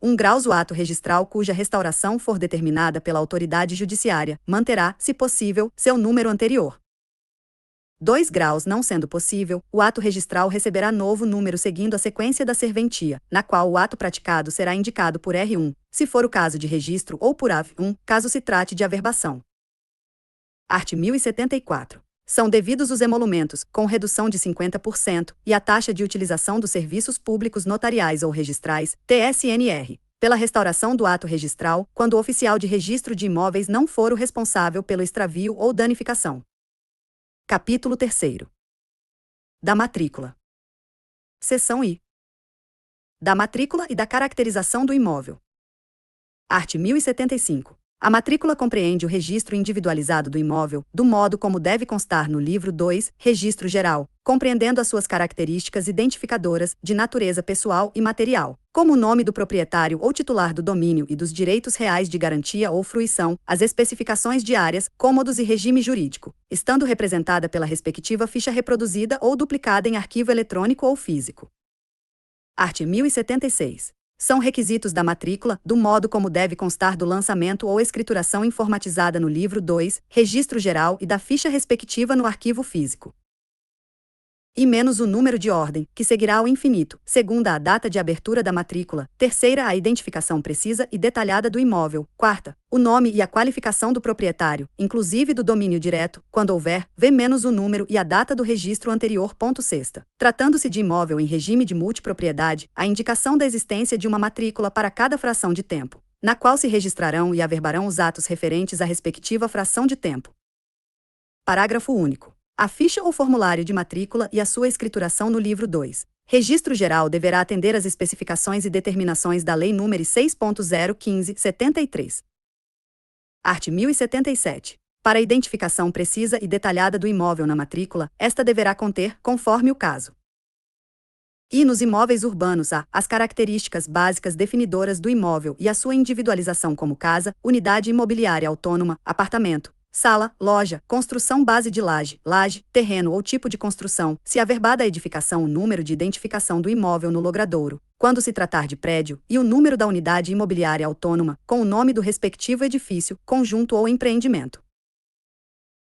1 graus. O ato registral cuja restauração for determinada pela autoridade judiciária manterá, se possível, seu número anterior. 2 graus. Não sendo possível, o ato registral receberá novo número seguindo a sequência da serventia, na qual o ato praticado será indicado por R1, se for o caso de registro, ou por AV1, caso se trate de averbação. Art. 1074. São devidos os emolumentos, com redução de 50%, e a taxa de utilização dos serviços públicos notariais ou registrais, TSNR, pela restauração do ato registral, quando o oficial de registro de imóveis não for o responsável pelo extravio ou danificação. Capítulo 3º. Da matrícula. Seção I. Da matrícula e da caracterização do imóvel. Art. 1075. A matrícula compreende o registro individualizado do imóvel, do modo como deve constar no livro 2, Registro Geral, compreendendo as suas características identificadoras, de natureza pessoal e material, como o nome do proprietário ou titular do domínio e dos direitos reais de garantia ou fruição, as especificações de áreas, cômodos e regime jurídico, estando representada pela respectiva ficha reproduzida ou duplicada em arquivo eletrônico ou físico. Art. 1076. São requisitos da matrícula, do modo como deve constar do lançamento ou escrituração informatizada no livro 2, Registro Geral e da ficha respectiva no arquivo físico. E menos o número de ordem, que seguirá ao infinito, segunda a data de abertura da matrícula, terceira a identificação precisa e detalhada do imóvel, quarta, o nome e a qualificação do proprietário, inclusive do domínio direto, quando houver, v menos o número e a data do registro anterior. Sexta. Tratando-se de imóvel em regime de multipropriedade, a indicação da existência de uma matrícula para cada fração de tempo, na qual se registrarão e averbarão os atos referentes à respectiva fração de tempo. Parágrafo único. A ficha ou formulário de matrícula e a sua escrituração no livro 2. Registro Geral deverá atender às especificações e determinações da Lei nº 6.015/73. Art. 1077. Para a identificação precisa e detalhada do imóvel na matrícula, esta deverá conter, conforme o caso. E nos imóveis urbanos as características básicas definidoras do imóvel e a sua individualização como casa, unidade imobiliária autônoma, apartamento, sala, loja, construção base de laje, terreno ou tipo de construção, se averbada a edificação, o número de identificação do imóvel no logradouro, quando se tratar de prédio, e o número da unidade imobiliária autônoma, com o nome do respectivo edifício, conjunto ou empreendimento.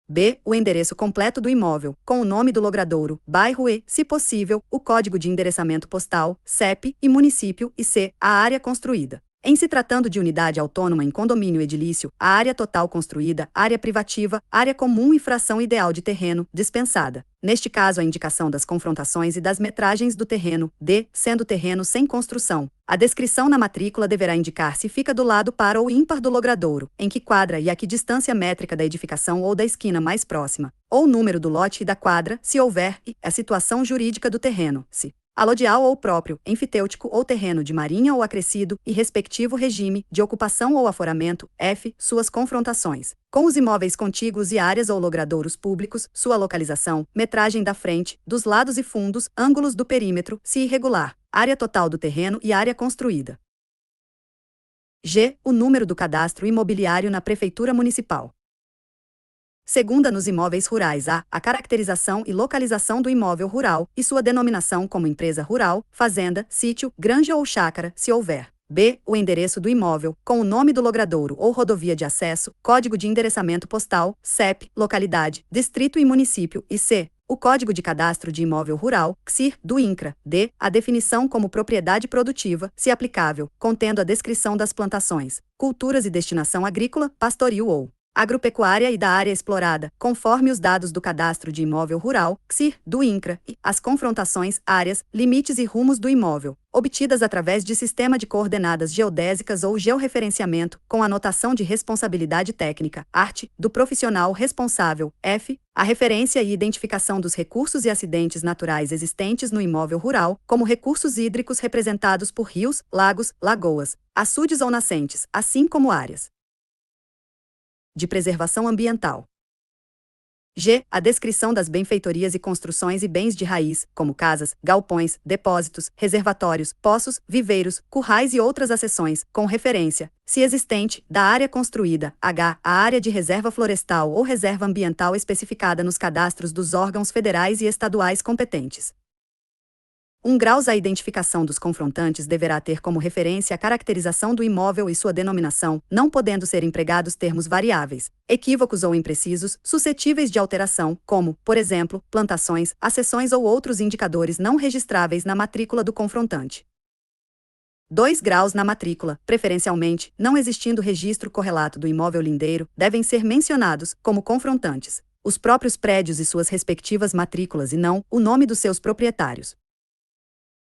B. O endereço completo do imóvel, com o nome do logradouro, bairro e, se possível, o código de endereçamento postal, CEP e município, e C. A área construída. Em se tratando de unidade autônoma em condomínio edilício, a área total construída, área privativa, área comum e fração ideal de terreno, dispensada. Neste caso, a indicação das confrontações e das metragens do terreno, D, sendo terreno sem construção. A descrição na matrícula deverá indicar se fica do lado par ou ímpar do logradouro, em que quadra e a que distância métrica da edificação ou da esquina mais próxima, ou o número do lote e da quadra, se houver, e a situação jurídica do terreno, se alodial ou próprio, enfitêutico ou terreno de marinha ou acrescido, e respectivo regime, de ocupação ou aforamento, F, suas confrontações, com os imóveis contíguos e áreas ou logradouros públicos, sua localização, metragem da frente, dos lados e fundos, ângulos do perímetro, se irregular, área total do terreno e área construída. G, o número do cadastro imobiliário na Prefeitura Municipal. Segunda, nos imóveis rurais, a caracterização e localização do imóvel rural, e sua denominação como empresa rural, fazenda, sítio, granja ou chácara, se houver. B. O endereço do imóvel, com o nome do logradouro ou rodovia de acesso, código de endereçamento postal, CEP, localidade, distrito e município, e C. O Código de Cadastro de Imóvel Rural, CSIR, do INCRA. D. A definição como propriedade produtiva, se aplicável, contendo a descrição das plantações, culturas e destinação agrícola, pastoril ou agropecuária e da área explorada, conforme os dados do Cadastro de Imóvel Rural, CSIR, do INCRA, e as confrontações, áreas, limites e rumos do imóvel, obtidas através de sistema de coordenadas geodésicas ou georreferenciamento, com anotação de responsabilidade técnica, art, do profissional responsável, F, a referência e identificação dos recursos e acidentes naturais existentes no imóvel rural, como recursos hídricos representados por rios, lagos, lagoas, açudes ou nascentes, assim como áreas de preservação ambiental. G. A descrição das benfeitorias e construções e bens de raiz, como casas, galpões, depósitos, reservatórios, poços, viveiros, currais e outras acessões, com referência, se existente, da área construída, h. A área de reserva florestal ou reserva ambiental especificada nos cadastros dos órgãos federais e estaduais competentes. 1 graus. A identificação dos confrontantes deverá ter como referência a caracterização do imóvel e sua denominação, não podendo ser empregados termos variáveis, equívocos ou imprecisos, suscetíveis de alteração, como, por exemplo, plantações, acessões ou outros indicadores não registráveis na matrícula do confrontante. 2 graus. Na matrícula, preferencialmente, não existindo registro correlato do imóvel lindeiro, devem ser mencionados, como confrontantes, os próprios prédios e suas respectivas matrículas e não o nome dos seus proprietários.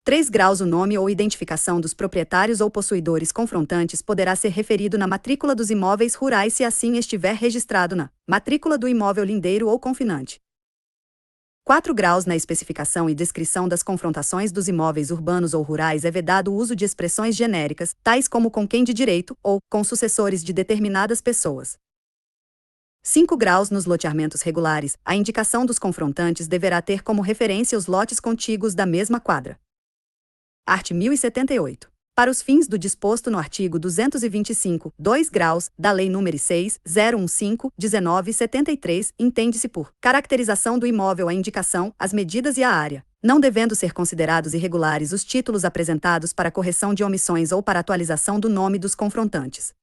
3 graus. O nome ou identificação dos proprietários ou possuidores confrontantes poderá ser referido na matrícula dos imóveis rurais se assim estiver registrado na matrícula do imóvel lindeiro ou confinante. 4 graus. Na especificação e descrição das confrontações dos imóveis urbanos ou rurais é vedado o uso de expressões genéricas, tais como com quem de direito ou com sucessores de determinadas pessoas. 5 graus. Nos loteamentos regulares, a indicação dos confrontantes deverá ter como referência os lotes contíguos da mesma quadra. Art. 1078. Para os fins do disposto no artigo 225, 2 graus, da Lei nº 6.015/1973, entende-se por caracterização do imóvel a indicação, as medidas e a área, não devendo ser considerados irregulares os títulos apresentados para correção de omissões ou para atualização do nome dos confrontantes.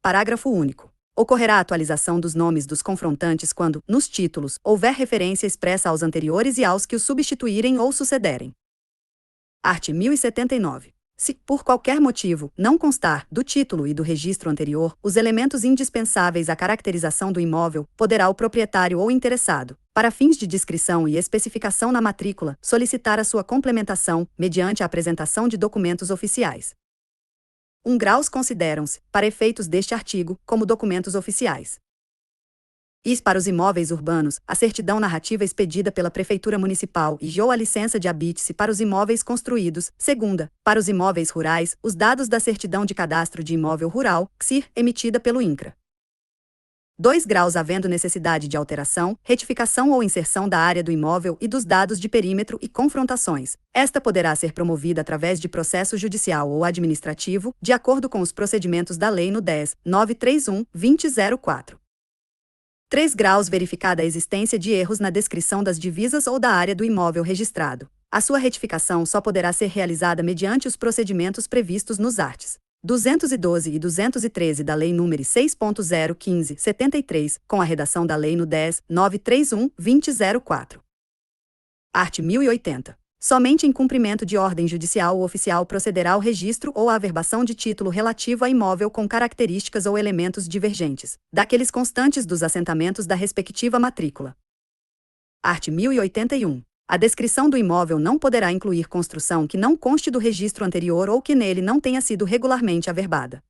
Parágrafo único. Ocorrerá a atualização dos nomes dos confrontantes quando, nos títulos, houver referência expressa aos anteriores e aos que os substituírem ou sucederem. Art. 1079. Se, por qualquer motivo, não constar, do título e do registro anterior, os elementos indispensáveis à caracterização do imóvel, poderá o proprietário ou interessado, para fins de descrição e especificação na matrícula, solicitar a sua complementação, mediante a apresentação de documentos oficiais. 1 graus. Consideram-se, para efeitos deste artigo, como documentos oficiais: para os imóveis urbanos, a certidão narrativa expedida pela Prefeitura Municipal e ou a licença de habite-se para os imóveis construídos; segunda, para os imóveis rurais, os dados da certidão de cadastro de imóvel rural, CSIR, emitida pelo INCRA. 2 graus. Havendo necessidade de alteração, retificação ou inserção da área do imóvel e dos dados de perímetro e confrontações, esta poderá ser promovida através de processo judicial ou administrativo, de acordo com os procedimentos da Lei nº 10.931/2004. 3 graus. Verificada a existência de erros na descrição das divisas ou da área do imóvel registrado, a sua retificação só poderá ser realizada mediante os procedimentos previstos nos arts. 212 e 213 da Lei nº 6.015/73, com a redação da Lei nº 10.931/2004. Art. 1080. Somente em cumprimento de ordem judicial o oficial procederá ao registro ou à averbação de título relativo a imóvel com características ou elementos divergentes daqueles constantes dos assentamentos da respectiva matrícula. Art. 1081. A descrição do imóvel não poderá incluir construção que não conste do registro anterior ou que nele não tenha sido regularmente averbada.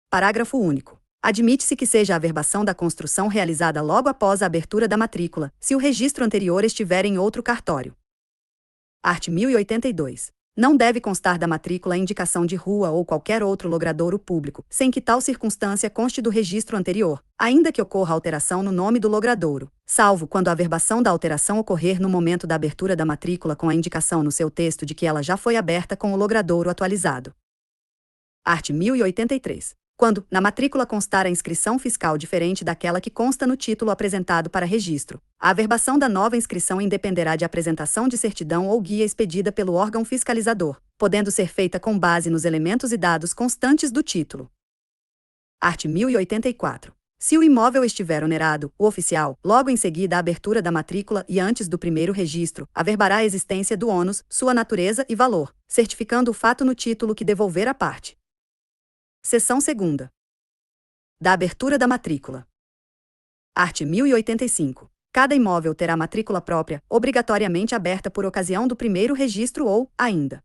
Parágrafo único. Admite-se que seja a averbação da construção realizada logo após a abertura da matrícula, se o registro anterior estiver em outro cartório. Art. 1082. Não deve constar da matrícula a indicação de rua ou qualquer outro logradouro público, sem que tal circunstância conste do registro anterior, ainda que ocorra alteração no nome do logradouro, salvo quando a averbação da alteração ocorrer no momento da abertura da matrícula com a indicação no seu texto de que ela já foi aberta com o logradouro atualizado. Art. 1083. Quando, na matrícula constar a inscrição fiscal diferente daquela que consta no título apresentado para registro, a averbação da nova inscrição independerá de apresentação de certidão ou guia expedida pelo órgão fiscalizador, podendo ser feita com base nos elementos e dados constantes do título. Art. 1084. Se o imóvel estiver onerado, o oficial, logo em seguida à abertura da matrícula e antes do primeiro registro, averbará a existência do ônus, sua natureza e valor, certificando o fato no título que devolver à parte. Seção 2ª. Da abertura da matrícula. Art. 1085. Cada imóvel terá matrícula própria, obrigatoriamente aberta por ocasião do primeiro registro ou, ainda.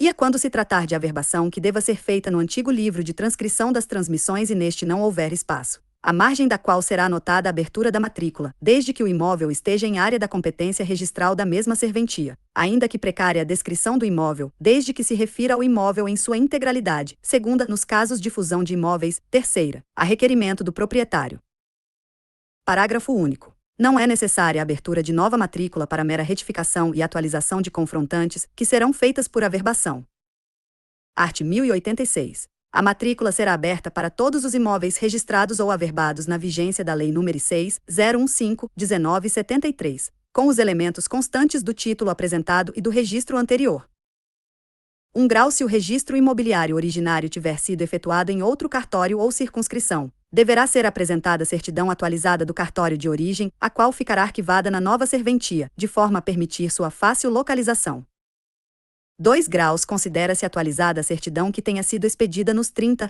E quando se tratar de averbação que deva ser feita no antigo livro de transcrição das transmissões e neste não houver espaço, à margem da qual será anotada a abertura da matrícula, desde que o imóvel esteja em área da competência registral da mesma serventia, ainda que precária a descrição do imóvel, desde que se refira ao imóvel em sua integralidade, segunda, nos casos de fusão de imóveis, terceira, a requerimento do proprietário. Parágrafo único. Não é necessária a abertura de nova matrícula para mera retificação e atualização de confrontantes, que serão feitas por averbação. Art. 1086. A matrícula será aberta para todos os imóveis registrados ou averbados na vigência da Lei nº 6.015/1973, com os elementos constantes do título apresentado e do registro anterior. 1 grau. Se o registro imobiliário originário tiver sido efetuado em outro cartório ou circunscrição, deverá ser apresentada certidão atualizada do cartório de origem, a qual ficará arquivada na nova serventia, de forma a permitir sua fácil localização. 2 graus. Considera-se atualizada a certidão que tenha sido expedida nos 30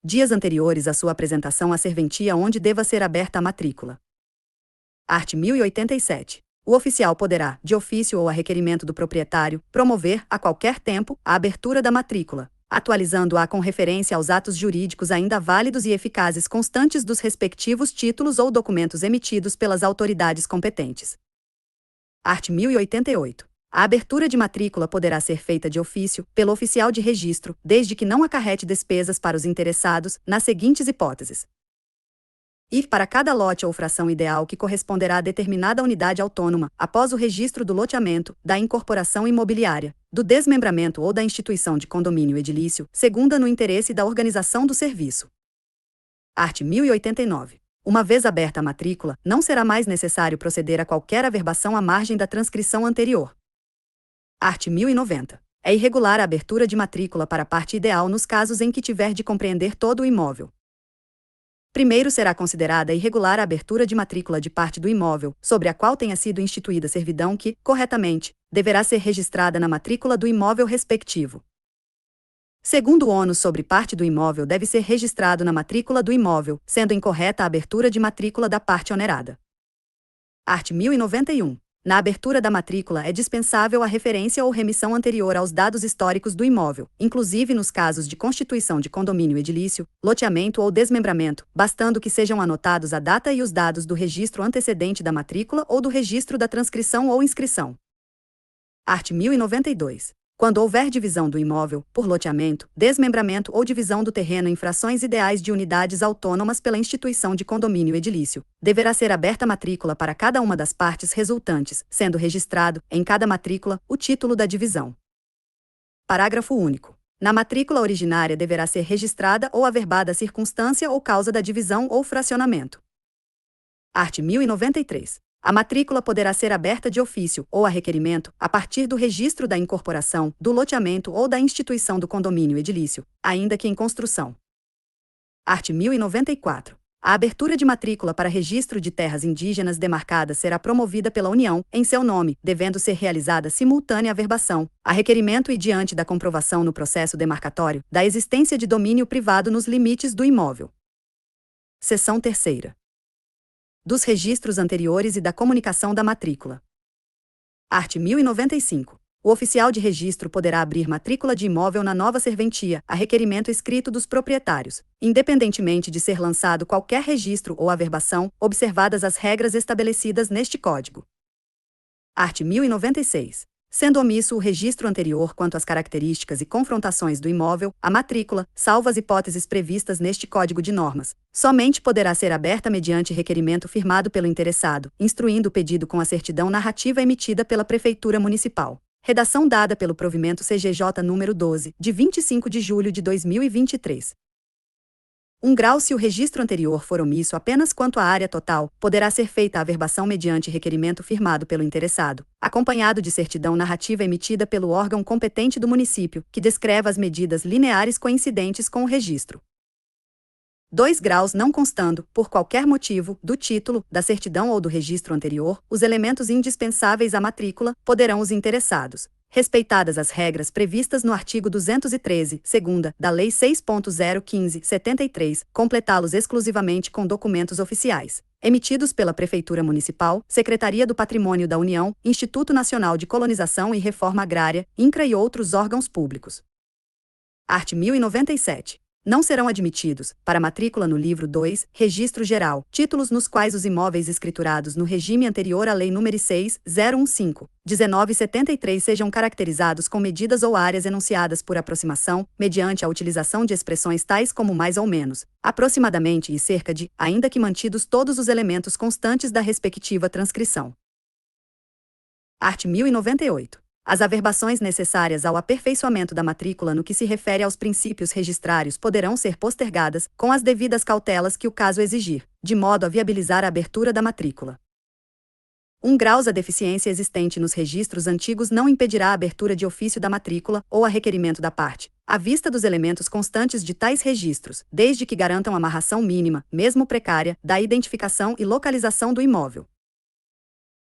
dias anteriores à sua apresentação à serventia onde deva ser aberta a matrícula. Art. 1087. O oficial poderá, de ofício ou a requerimento do proprietário, promover, a qualquer tempo, a abertura da matrícula, atualizando-a com referência aos atos jurídicos ainda válidos e eficazes constantes dos respectivos títulos ou documentos emitidos pelas autoridades competentes. Art. 1088. A abertura de matrícula poderá ser feita de ofício, pelo oficial de registro, desde que não acarrete despesas para os interessados, nas seguintes hipóteses: e para cada lote ou fração ideal que corresponderá a determinada unidade autônoma, após o registro do loteamento, da incorporação imobiliária, do desmembramento ou da instituição de condomínio edilício, segunda no interesse da organização do serviço. Art. 1089. Uma vez aberta a matrícula, não será mais necessário proceder a qualquer averbação à margem da transcrição anterior. Art. 1090. É irregular a abertura de matrícula para a parte ideal nos casos em que tiver de compreender todo o imóvel. Primeiro, será considerada irregular a abertura de matrícula de parte do imóvel, sobre a qual tenha sido instituída servidão que, corretamente, deverá ser registrada na matrícula do imóvel respectivo. Segundo, o ônus sobre parte do imóvel deve ser registrado na matrícula do imóvel, sendo incorreta a abertura de matrícula da parte onerada. Art. 1091. Na abertura da matrícula é dispensável a referência ou remissão anterior aos dados históricos do imóvel, inclusive nos casos de constituição de condomínio edilício, loteamento ou desmembramento, bastando que sejam anotados a data e os dados do registro antecedente da matrícula ou do registro da transcrição ou inscrição. Art. 1092. Quando houver divisão do imóvel, por loteamento, desmembramento ou divisão do terreno em frações ideais de unidades autônomas pela instituição de condomínio edilício, deverá ser aberta matrícula para cada uma das partes resultantes, sendo registrado, em cada matrícula, o título da divisão. Parágrafo único. Na matrícula originária deverá ser registrada ou averbada a circunstância ou causa da divisão ou fracionamento. Art. 1093. A matrícula poderá ser aberta de ofício, ou a requerimento, a partir do registro da incorporação, do loteamento ou da instituição do condomínio edilício, ainda que em construção. Art. 1094. A abertura de matrícula para registro de terras indígenas demarcadas será promovida pela União, em seu nome, devendo ser realizada simultânea averbação, a requerimento e diante da comprovação no processo demarcatório, da existência de domínio privado nos limites do imóvel. Seção 3ª. Dos registros anteriores e da comunicação da matrícula. Art. 1095. O oficial de registro poderá abrir matrícula de imóvel na nova serventia, a requerimento escrito dos proprietários, independentemente de ser lançado qualquer registro ou averbação, observadas as regras estabelecidas neste Código. Art. 1096. Sendo omisso o registro anterior quanto às características e confrontações do imóvel, a matrícula, salvo as hipóteses previstas neste Código de Normas, somente poderá ser aberta mediante requerimento firmado pelo interessado, instruindo o pedido com a certidão narrativa emitida pela Prefeitura Municipal. Redação dada pelo provimento CGJ número 12, de 25 de julho de 2023. 1 grau. Se o registro anterior for omisso apenas quanto à área total, poderá ser feita a averbação mediante requerimento firmado pelo interessado, acompanhado de certidão narrativa emitida pelo órgão competente do município, que descreva as medidas lineares coincidentes com o registro. 2 graus. Não constando, por qualquer motivo, do título, da certidão ou do registro anterior, os elementos indispensáveis à matrícula, poderão os interessados, respeitadas as regras previstas no artigo 213, segunda, da Lei 6.015/73, completá-los exclusivamente com documentos oficiais, emitidos pela Prefeitura Municipal, Secretaria do Patrimônio da União, Instituto Nacional de Colonização e Reforma Agrária, INCRA e outros órgãos públicos. Art. 1097. Não serão admitidos, para matrícula no livro 2, Registro Geral, títulos nos quais os imóveis escriturados no regime anterior à Lei nº 6.015/1973 sejam caracterizados com medidas ou áreas enunciadas por aproximação, mediante a utilização de expressões tais como mais ou menos, aproximadamente e cerca de, ainda que mantidos todos os elementos constantes da respectiva transcrição. Art. 1098. As averbações necessárias ao aperfeiçoamento da matrícula no que se refere aos princípios registrários poderão ser postergadas, com as devidas cautelas que o caso exigir, de modo a viabilizar a abertura da matrícula. 1 graus. A deficiência existente nos registros antigos não impedirá a abertura de ofício da matrícula, ou a requerimento da parte, à vista dos elementos constantes de tais registros, desde que garantam amarração mínima, mesmo precária, da identificação e localização do imóvel.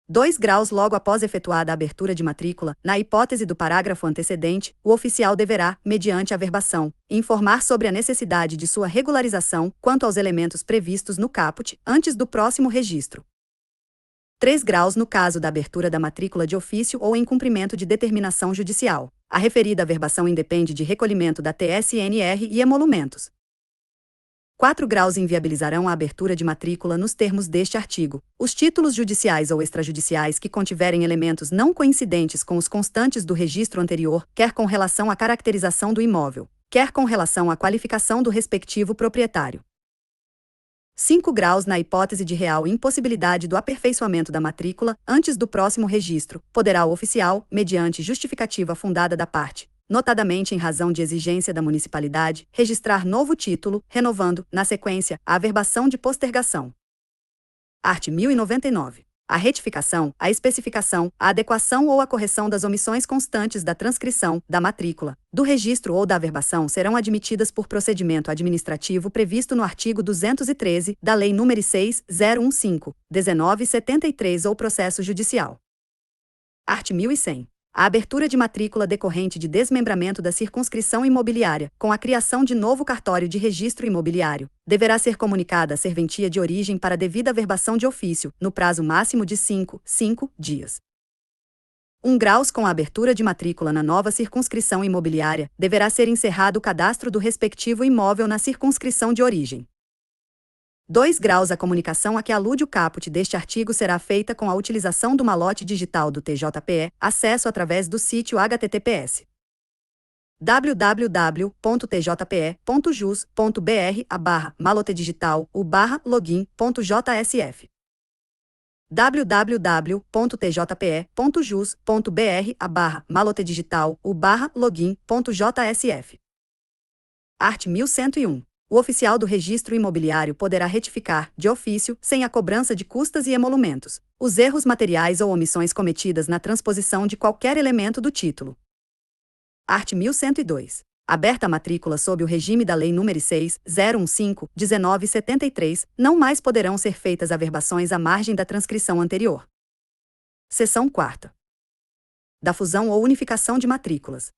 2 graus. Logo após efetuada a abertura de matrícula, na hipótese do parágrafo antecedente, o oficial deverá, mediante averbação, informar sobre a necessidade de sua regularização quanto aos elementos previstos no caput, antes do próximo registro. 3 graus. No caso da abertura da matrícula de ofício ou em cumprimento de determinação judicial, a referida averbação independe de recolhimento da TSNR e emolumentos. 4 graus. Inviabilizarão a abertura de matrícula nos termos deste artigo os títulos judiciais ou extrajudiciais que contiverem elementos não coincidentes com os constantes do registro anterior, quer com relação à caracterização do imóvel, quer com relação à qualificação do respectivo proprietário. 5 graus. Na hipótese de real impossibilidade do aperfeiçoamento da matrícula, antes do próximo registro, poderá o oficial, mediante justificativa fundada da parte, notadamente em razão de exigência da municipalidade, registrar novo título, renovando, na sequência, a averbação de postergação. Art. 1099. A retificação, a especificação, a adequação ou a correção das omissões constantes da transcrição, da matrícula, do registro ou da averbação serão admitidas por procedimento administrativo previsto no artigo 213 da Lei nº 6.015/1973 ou processo judicial. Art. 1100. A abertura de matrícula decorrente de desmembramento da circunscrição imobiliária, com a criação de novo cartório de registro imobiliário, deverá ser comunicada à serventia de origem para devida averbação de ofício, no prazo máximo de 5 dias. 1 graus. Com a abertura de matrícula na nova circunscrição imobiliária, deverá ser encerrado o cadastro do respectivo imóvel na circunscrição de origem. 2 graus. A comunicação a que alude o caput deste artigo será feita com a utilização do malote digital do TJPE, acesso através do sítio https www.tjpe.jus.br/malotedigital/login.jsf www.tjpe.jus.br/malotedigital/login.jsf. Art. 1101. O oficial do registro imobiliário poderá retificar, de ofício, sem a cobrança de custas e emolumentos, os erros materiais ou omissões cometidas na transposição de qualquer elemento do título. Art. 1102. Aberta a matrícula sob o regime da Lei nº 6.015/1973, não mais poderão ser feitas averbações à margem da transcrição anterior. Seção 4ª. Da fusão ou unificação de matrículas.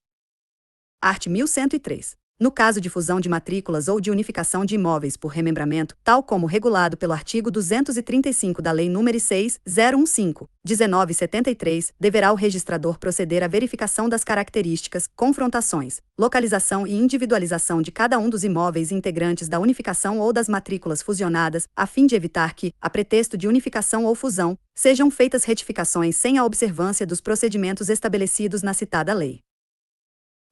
Art. 1103. No caso de fusão de matrículas ou de unificação de imóveis por remembramento, tal como regulado pelo artigo 235 da Lei nº 6.015/1973, deverá o registrador proceder à verificação das características, confrontações, localização e individualização de cada um dos imóveis integrantes da unificação ou das matrículas fusionadas, a fim de evitar que, a pretexto de unificação ou fusão, sejam feitas retificações sem a observância dos procedimentos estabelecidos na citada lei.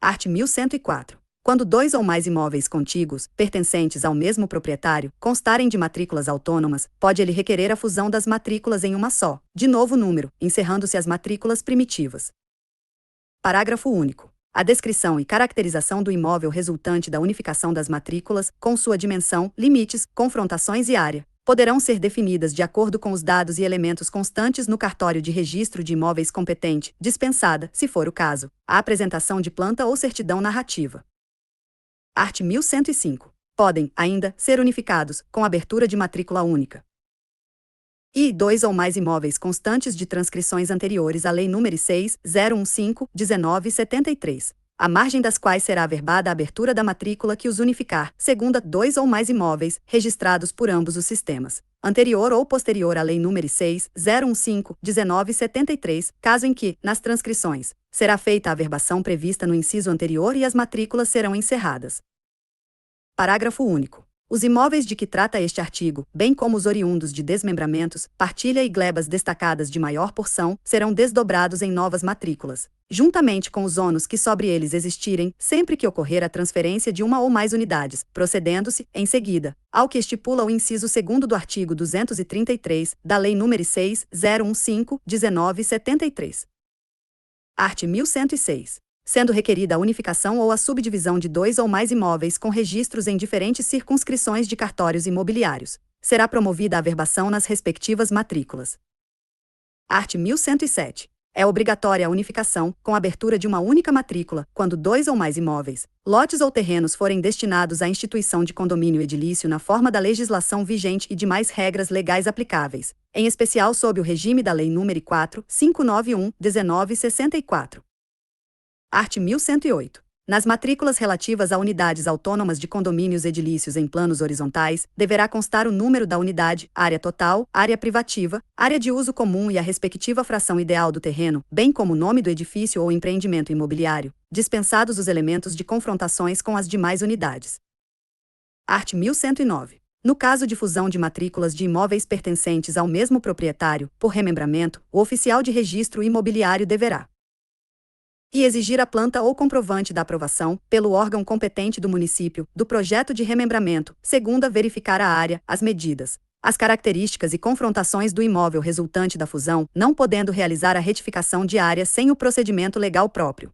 Art. 1104. Quando 2 ou mais imóveis contíguos, pertencentes ao mesmo proprietário, constarem de matrículas autônomas, pode ele requerer a fusão das matrículas em uma só, de novo número, encerrando-se as matrículas primitivas. Parágrafo único. A descrição e caracterização do imóvel resultante da unificação das matrículas, com sua dimensão, limites, confrontações e área, poderão ser definidas de acordo com os dados e elementos constantes no cartório de registro de imóveis competente, dispensada, se for o caso, a apresentação de planta ou certidão narrativa. Art. 1105. Podem, ainda, ser unificados, com abertura de matrícula única. E 2 ou mais imóveis constantes de transcrições anteriores à Lei nº 6.015/1973, à margem das quais será averbada a abertura da matrícula que os unificar, segunda 2 ou mais imóveis, registrados por ambos os sistemas, anterior ou posterior à Lei nº 6.015/1973, caso em que, nas transcrições, será feita a averbação prevista no inciso anterior e as matrículas serão encerradas. Parágrafo único. Os imóveis de que trata este artigo, bem como os oriundos de desmembramentos, partilha e glebas destacadas de maior porção, serão desdobrados em novas matrículas, juntamente com os ônus que sobre eles existirem, sempre que ocorrer a transferência de uma ou mais unidades, procedendo-se, em seguida, ao que estipula o inciso 2º do artigo 233, da Lei nº 6.015/1973. Art. 1106. Sendo requerida a unificação ou a subdivisão de dois ou mais imóveis com registros em diferentes circunscrições de cartórios imobiliários, será promovida a averbação nas respectivas matrículas. Art. 1107. É obrigatória a unificação, com abertura de uma única matrícula, quando dois ou mais imóveis, lotes ou terrenos forem destinados à instituição de condomínio edilício na forma da legislação vigente e demais regras legais aplicáveis, em especial sob o regime da Lei nº 4.591/1964. Art. 1108. Nas matrículas relativas a unidades autônomas de condomínios edilícios em planos horizontais, deverá constar o número da unidade, área total, área privativa, área de uso comum e a respectiva fração ideal do terreno, bem como o nome do edifício ou empreendimento imobiliário, dispensados os elementos de confrontações com as demais unidades. Art. 1109. No caso de fusão de matrículas de imóveis pertencentes ao mesmo proprietário, por remembramento, o oficial de registro imobiliário deverá e exigir a planta ou comprovante da aprovação, pelo órgão competente do município, do projeto de remembramento, segunda verificar a área, as medidas, as características e confrontações do imóvel resultante da fusão, não podendo realizar a retificação de área sem o procedimento legal próprio.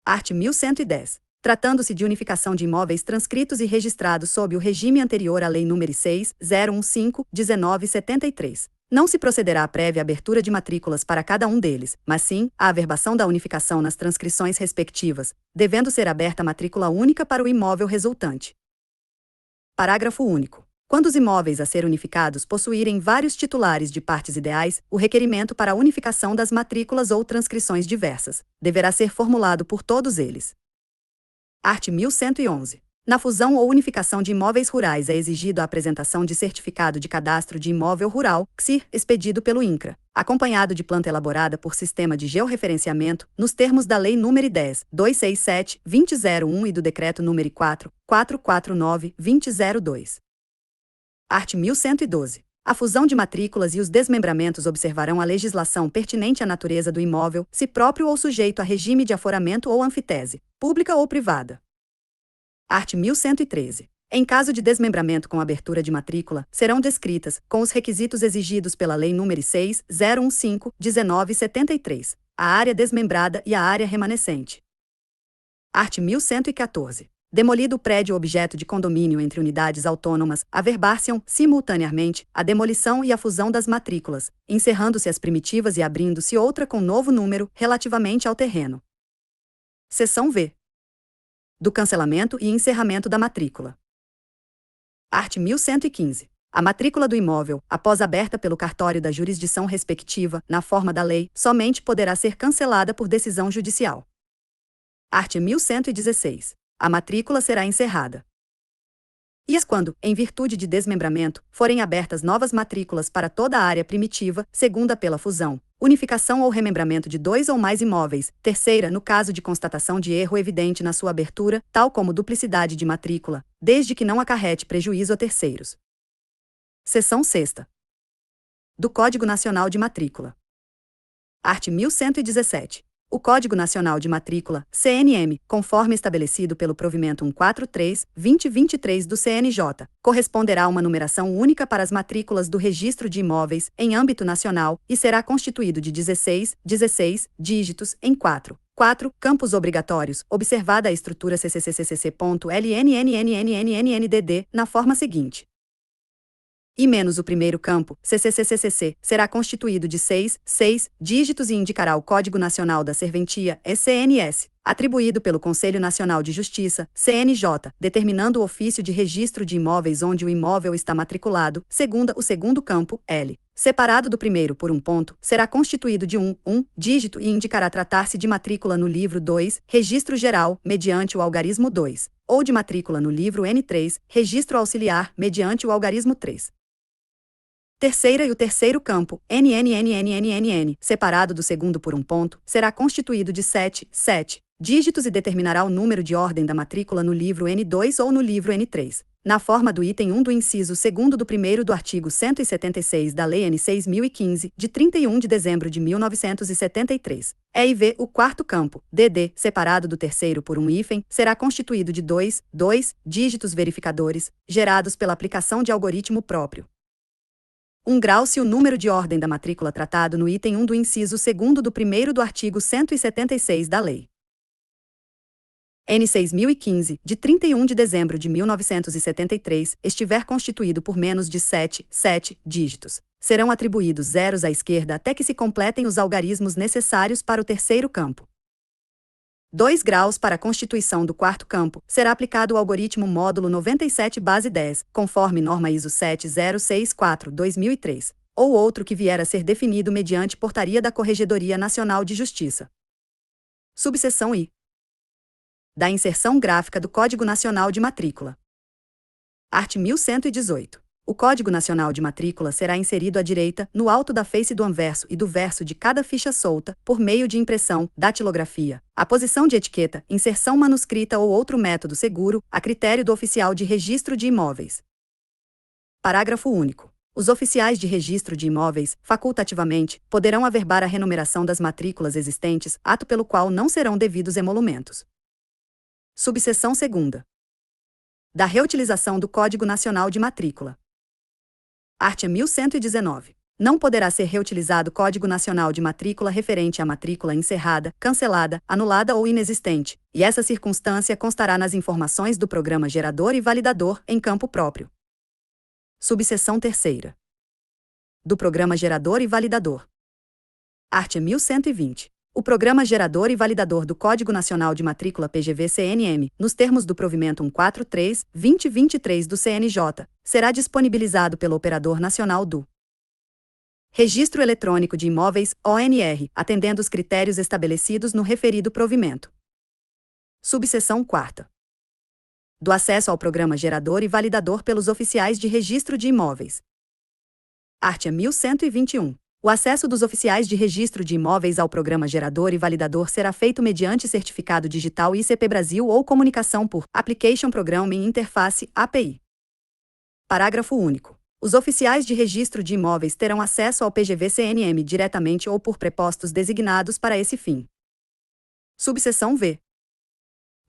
Art. 1110. Tratando-se de unificação de imóveis transcritos e registrados sob o regime anterior à Lei nº 6.015/1973. Não se procederá à prévia abertura de matrículas para cada um deles, mas sim, à averbação da unificação nas transcrições respectivas, devendo ser aberta matrícula única para o imóvel resultante. Parágrafo único. Quando os imóveis a ser unificados possuírem vários titulares de partes ideais, o requerimento para a unificação das matrículas ou transcrições diversas deverá ser formulado por todos eles. Art. 1111. Na fusão ou unificação de imóveis rurais é exigido a apresentação de certificado de cadastro de imóvel rural, CSIR, expedido pelo INCRA, acompanhado de planta elaborada por sistema de georreferenciamento, nos termos da Lei nº 10.267/2001 e do Decreto nº 4.449/2002. Art. 1112. A fusão de matrículas e os desmembramentos observarão a legislação pertinente à natureza do imóvel, se próprio ou sujeito a regime de aforamento ou anfitese, pública ou privada. Art. 1113. Em caso de desmembramento com abertura de matrícula, serão descritas, com os requisitos exigidos pela Lei nº 6.015/1973, a área desmembrada e a área remanescente. Art. 1114. Demolido o prédio objeto de condomínio entre unidades autônomas, averbar-se-ão, simultaneamente, a demolição e a fusão das matrículas, encerrando-se as primitivas e abrindo-se outra com novo número, relativamente ao terreno. Seção V. Do cancelamento e encerramento da matrícula. Art. 1115. A matrícula do imóvel, após aberta pelo cartório da jurisdição respectiva, na forma da lei, somente poderá ser cancelada por decisão judicial. Art. 1116. A matrícula será encerrada. E as quando, em virtude de desmembramento, forem abertas novas matrículas para toda a área primitiva, segunda pela fusão, unificação ou remembramento de dois ou mais imóveis, terceira no caso de constatação de erro evidente na sua abertura, tal como duplicidade de matrícula, desde que não acarrete prejuízo a terceiros. Seção 6ª. Do Código Nacional de Matrícula. Art. 1117. O Código Nacional de Matrícula, CNM, conforme estabelecido pelo provimento 143/2023 do CNJ, corresponderá a uma numeração única para as matrículas do Registro de Imóveis, em âmbito nacional, e será constituído de 16 dígitos, em 4 campos obrigatórios, observada a estrutura CCCCC.LNNNNNNNDD, na forma seguinte. I menos o primeiro campo, CCCCCC, será constituído de 6 dígitos e indicará o Código Nacional da Serventia, ECNS, atribuído pelo Conselho Nacional de Justiça, CNJ, determinando o ofício de registro de imóveis onde o imóvel está matriculado, o segundo campo, L, separado do primeiro por um ponto, será constituído de um dígito e indicará tratar-se de matrícula no livro 2, Registro Geral, mediante o algarismo 2, ou de matrícula no livro N3, Registro Auxiliar, mediante o algarismo 3. Terceira e o terceiro campo, NNNNNNN, separado do segundo por um ponto, será constituído de 7 dígitos e determinará o número de ordem da matrícula no livro N2 ou no livro N3, na forma do item 1 do inciso 2º do 1º do artigo 176 da Lei N. 6.015, de 31 de dezembro de 1973. EIV, o quarto campo, DD, separado do terceiro por um hífen, será constituído de dois dígitos verificadores, gerados pela aplicação de algoritmo próprio. 1 grau se o número de ordem da matrícula tratado no item 1 do inciso 2º do 1º do artigo 176 da Lei N. 6.015, de 31 de dezembro de 1973, estiver constituído por menos de 7 dígitos. Serão atribuídos zeros à esquerda até que se completem os algarismos necessários para o terceiro campo. 2 graus para a constituição do quarto campo, será aplicado o algoritmo módulo 97 base 10, conforme norma ISO 7064/2003, ou outro que vier a ser definido mediante portaria da Corregedoria Nacional de Justiça. Subseção I. Da inserção gráfica do Código Nacional de Matrícula. Art. 1118. O Código Nacional de Matrícula será inserido à direita, no alto da face do anverso e do verso de cada ficha solta, por meio de impressão, datilografia, aposição de etiqueta, inserção manuscrita ou outro método seguro, a critério do oficial de registro de imóveis. Parágrafo único. Os oficiais de registro de imóveis, facultativamente, poderão averbar a renumeração das matrículas existentes, ato pelo qual não serão devidos emolumentos. Subseção 2ª. Da reutilização do Código Nacional de Matrícula. Art. 1119. Não poderá ser reutilizado Código Nacional de Matrícula referente à matrícula encerrada, cancelada, anulada ou inexistente, e essa circunstância constará nas informações do programa gerador e validador, em campo próprio. Subseção 3ª. Do programa gerador e validador. Art. 1120. O Programa Gerador e Validador do Código Nacional de Matrícula PGV-CNM, nos termos do provimento 143/2023 do CNJ, será disponibilizado pelo Operador Nacional do Registro Eletrônico de Imóveis, ONR, atendendo os critérios estabelecidos no referido provimento. Subseção 4ª. Do acesso ao Programa Gerador e Validador pelos oficiais de registro de imóveis. Art. 1121. O acesso dos oficiais de registro de imóveis ao Programa Gerador e Validador será feito mediante certificado digital ICP Brasil ou comunicação por Application Programming Interface API. Parágrafo único. Os oficiais de registro de imóveis terão acesso ao PGV-CNM diretamente ou por prepostos designados para esse fim. Subseção V.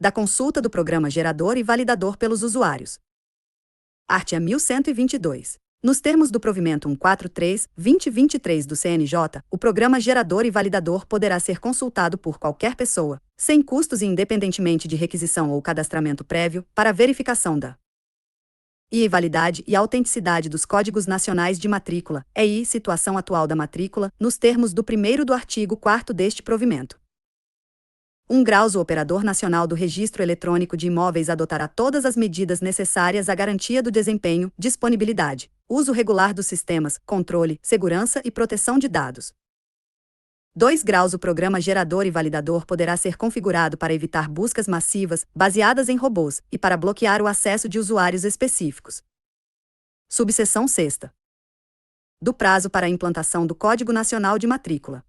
Da consulta do Programa Gerador e Validador pelos usuários. Art. 1122. Nos termos do provimento 143/2023 do CNJ, o Programa Gerador e Validador poderá ser consultado por qualquer pessoa, sem custos e independentemente de requisição ou cadastramento prévio, para verificação da validade e autenticidade dos Códigos Nacionais de Matrícula, EI, situação atual da matrícula, nos termos do 1º do artigo 4º deste provimento. 1 graus. O Operador Nacional do Registro Eletrônico de Imóveis adotará todas as medidas necessárias à garantia do desempenho, disponibilidade, uso regular dos sistemas, controle, segurança e proteção de dados. 2 graus. O Programa Gerador e Validador poderá ser configurado para evitar buscas massivas, baseadas em robôs, e para bloquear o acesso de usuários específicos. Subseção 6ª. Do prazo para a implantação do Código Nacional de Matrícula.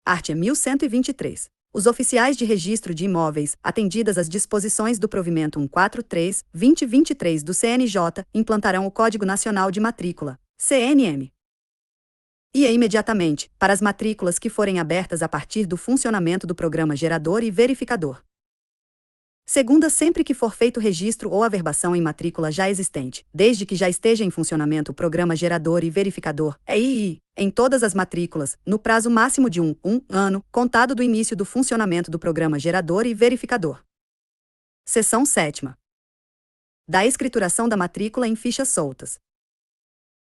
Art. 1123. Os oficiais de registro de imóveis, atendidas as disposições do provimento 143/2023 do CNJ, implantarão o Código Nacional de Matrícula, CNM. E imediatamente, para as matrículas que forem abertas a partir do funcionamento do Programa Gerador e Verificador. Segunda, sempre que for feito registro ou averbação em matrícula já existente, desde que já esteja em funcionamento o Programa Gerador e Verificador, EII, em todas as matrículas, no prazo máximo de um ano, contado do início do funcionamento do Programa Gerador e Verificador. Seção 7ª. Da escrituração da matrícula em fichas soltas.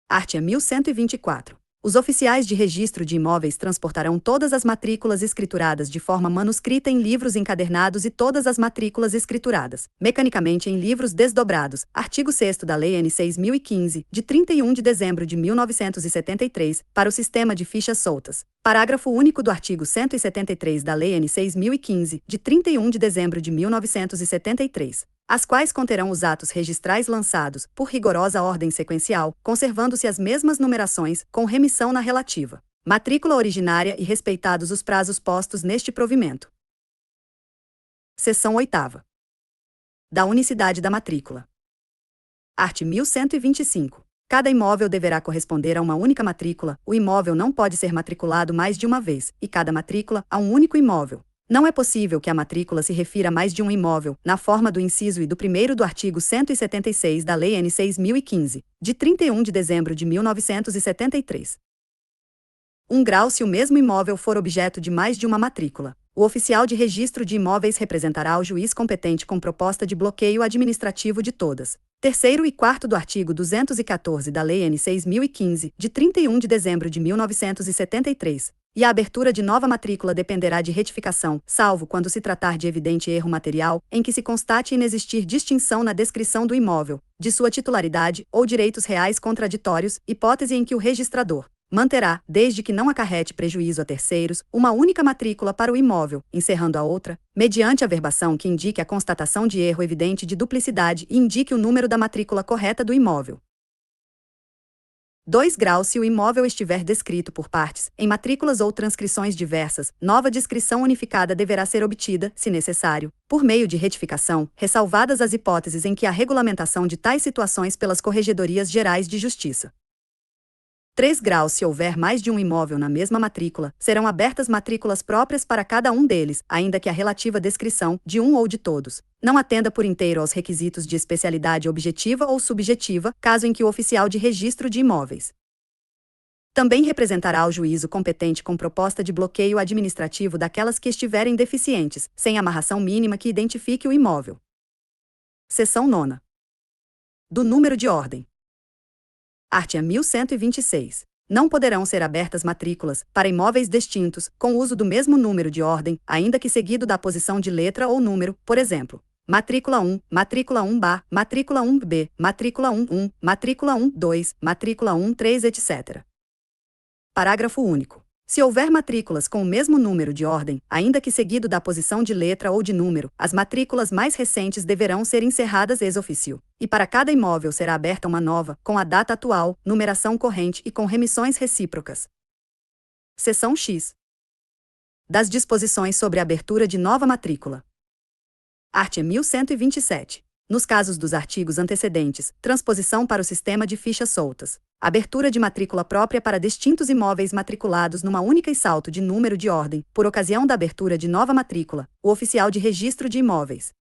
Art. 1124. Os oficiais de registro de imóveis transportarão todas as matrículas escrituradas de forma manuscrita em livros encadernados e todas as matrículas escrituradas, mecanicamente em livros desdobrados, artigo 6º da Lei N. 6.015, de 31 de dezembro de 1973, para o sistema de fichas soltas. Parágrafo único do artigo 173 da Lei N. 6.015, de 31 de dezembro de 1973. As quais conterão os atos registrais lançados, por rigorosa ordem sequencial, conservando-se as mesmas numerações, com remissão na relativa matrícula originária e respeitados os prazos postos neste provimento. Seção 8ª. Da unicidade da matrícula. Art. 1125. Cada imóvel deverá corresponder a uma única matrícula, o imóvel não pode ser matriculado mais de uma vez, e cada matrícula a um único imóvel. Não é possível que a matrícula se refira a mais de um imóvel, na forma do inciso I do 1º do artigo 176 da Lei N. 6.015, de 31 de dezembro de 1973. 1 grau se o mesmo imóvel for objeto de mais de uma matrícula. O oficial de registro de imóveis representará ao juiz competente com proposta de bloqueio administrativo de todas. 3º e 4º do artigo 214 da Lei N. 6.015, de 31 de dezembro de 1973, e a abertura de nova matrícula dependerá de retificação, salvo quando se tratar de evidente erro material, em que se constate inexistir distinção na descrição do imóvel, de sua titularidade ou direitos reais contraditórios, hipótese em que o registrador manterá, desde que não acarrete prejuízo a terceiros, uma única matrícula para o imóvel, encerrando a outra, mediante averbação que indique a constatação de erro evidente de duplicidade e indique o número da matrícula correta do imóvel. 2 graus se o imóvel estiver descrito por partes, em matrículas ou transcrições diversas, nova descrição unificada deverá ser obtida, se necessário, por meio de retificação, ressalvadas as hipóteses em que há regulamentação de tais situações pelas Corregedorias Gerais de Justiça. 3 graus se houver mais de um imóvel na mesma matrícula, serão abertas matrículas próprias para cada um deles, ainda que a relativa descrição, de um ou de todos, não atenda por inteiro aos requisitos de especialidade objetiva ou subjetiva, caso em que o oficial de registro de imóveis também representará ao juízo competente com proposta de bloqueio administrativo daquelas que estiverem deficientes, sem amarração mínima que identifique o imóvel. Seção 9ª. Do número de ordem. Art. 1126. Não poderão ser abertas matrículas, para imóveis distintos, com uso do mesmo número de ordem, ainda que seguido da posição de letra ou número, por exemplo, matrícula 1, matrícula 1-bar, matrícula 1-B, matrícula 1-1, matrícula 1-2, matrícula 1-3, etc. Parágrafo único. Se houver matrículas com o mesmo número de ordem, ainda que seguido da posição de letra ou de número, as matrículas mais recentes deverão ser encerradas ex officio, e para cada imóvel será aberta uma nova, com a data atual, numeração corrente e com remissões recíprocas. Seção X. Das disposições sobre a abertura de nova matrícula. Art. 1127. Nos casos dos artigos antecedentes, transposição para o sistema de fichas soltas. Abertura de matrícula própria para distintos imóveis matriculados numa única e salto de número de ordem, por ocasião da abertura de nova matrícula, o oficial de registro de imóveis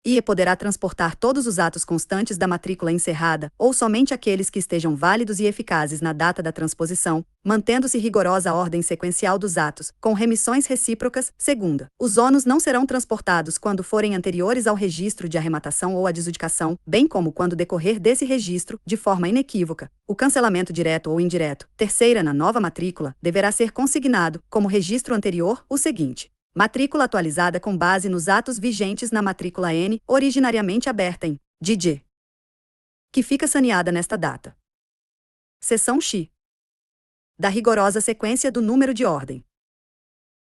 e poderá transportar todos os atos constantes da matrícula encerrada, ou somente aqueles que estejam válidos e eficazes na data da transposição, mantendo-se rigorosa a ordem sequencial dos atos, com remissões recíprocas. Segunda, os ônus não serão transportados quando forem anteriores ao registro de arrematação ou adjudicação, bem como quando decorrer desse registro, de forma inequívoca, o cancelamento direto ou indireto. Terceira, na nova matrícula, deverá ser consignado, como registro anterior, o seguinte: matrícula atualizada com base nos atos vigentes na matrícula N, originariamente aberta em DG, que fica saneada nesta data. Seção X. Da rigorosa sequência do número de ordem.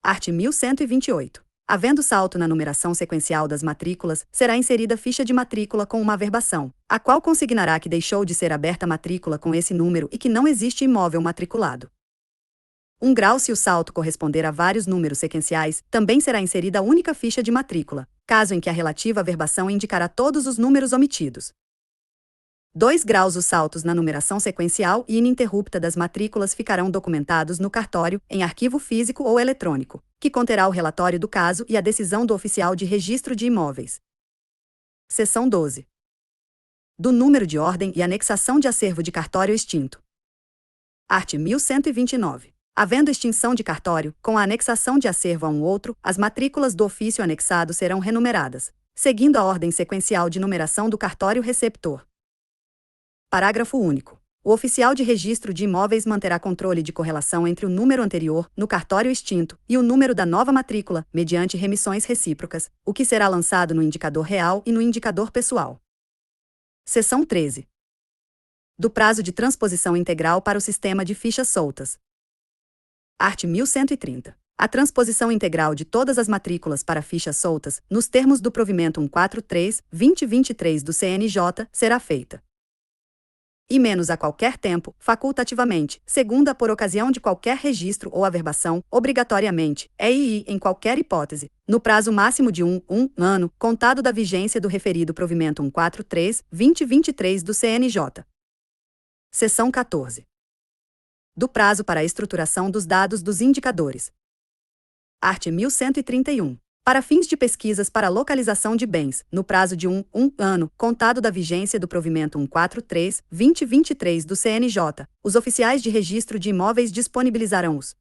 Art. 1128. Havendo salto na numeração sequencial das matrículas, será inserida ficha de matrícula com uma averbação, a qual consignará que deixou de ser aberta matrícula com esse número e que não existe imóvel matriculado. 1 grau se o salto corresponder a vários números sequenciais, também será inserida a única ficha de matrícula, caso em que a relativa averbação indicará todos os números omitidos. 2 graus os saltos na numeração sequencial e ininterrupta das matrículas ficarão documentados no cartório, em arquivo físico ou eletrônico, que conterá o relatório do caso e a decisão do oficial de registro de imóveis. Seção 12. Do número de ordem e anexação de acervo de cartório extinto. Art. 1129. Havendo extinção de cartório, com a anexação de acervo a um outro, as matrículas do ofício anexado serão renumeradas, seguindo a ordem sequencial de numeração do cartório receptor. Parágrafo único. O oficial de registro de imóveis manterá controle de correlação entre o número anterior, no cartório extinto, e o número da nova matrícula, mediante remissões recíprocas, o que será lançado no indicador real e no indicador pessoal. Seção 13. Do prazo de transposição integral para o sistema de fichas soltas. Art. 1130. A transposição integral de todas as matrículas para fichas soltas, nos termos do provimento 143/2023 do CNJ, será feita e menos a qualquer tempo, facultativamente, segunda por ocasião de qualquer registro ou averbação, obrigatoriamente, em qualquer hipótese, no prazo máximo de um ano, contado da vigência do referido provimento 143/2023 do CNJ. Seção 14. Do prazo para a estruturação dos dados dos indicadores. Art. 1131. Para fins de pesquisas para localização de bens, no prazo de um ano, contado da vigência do provimento 143/2023 do CNJ, os oficiais de registro de imóveis disponibilizarão os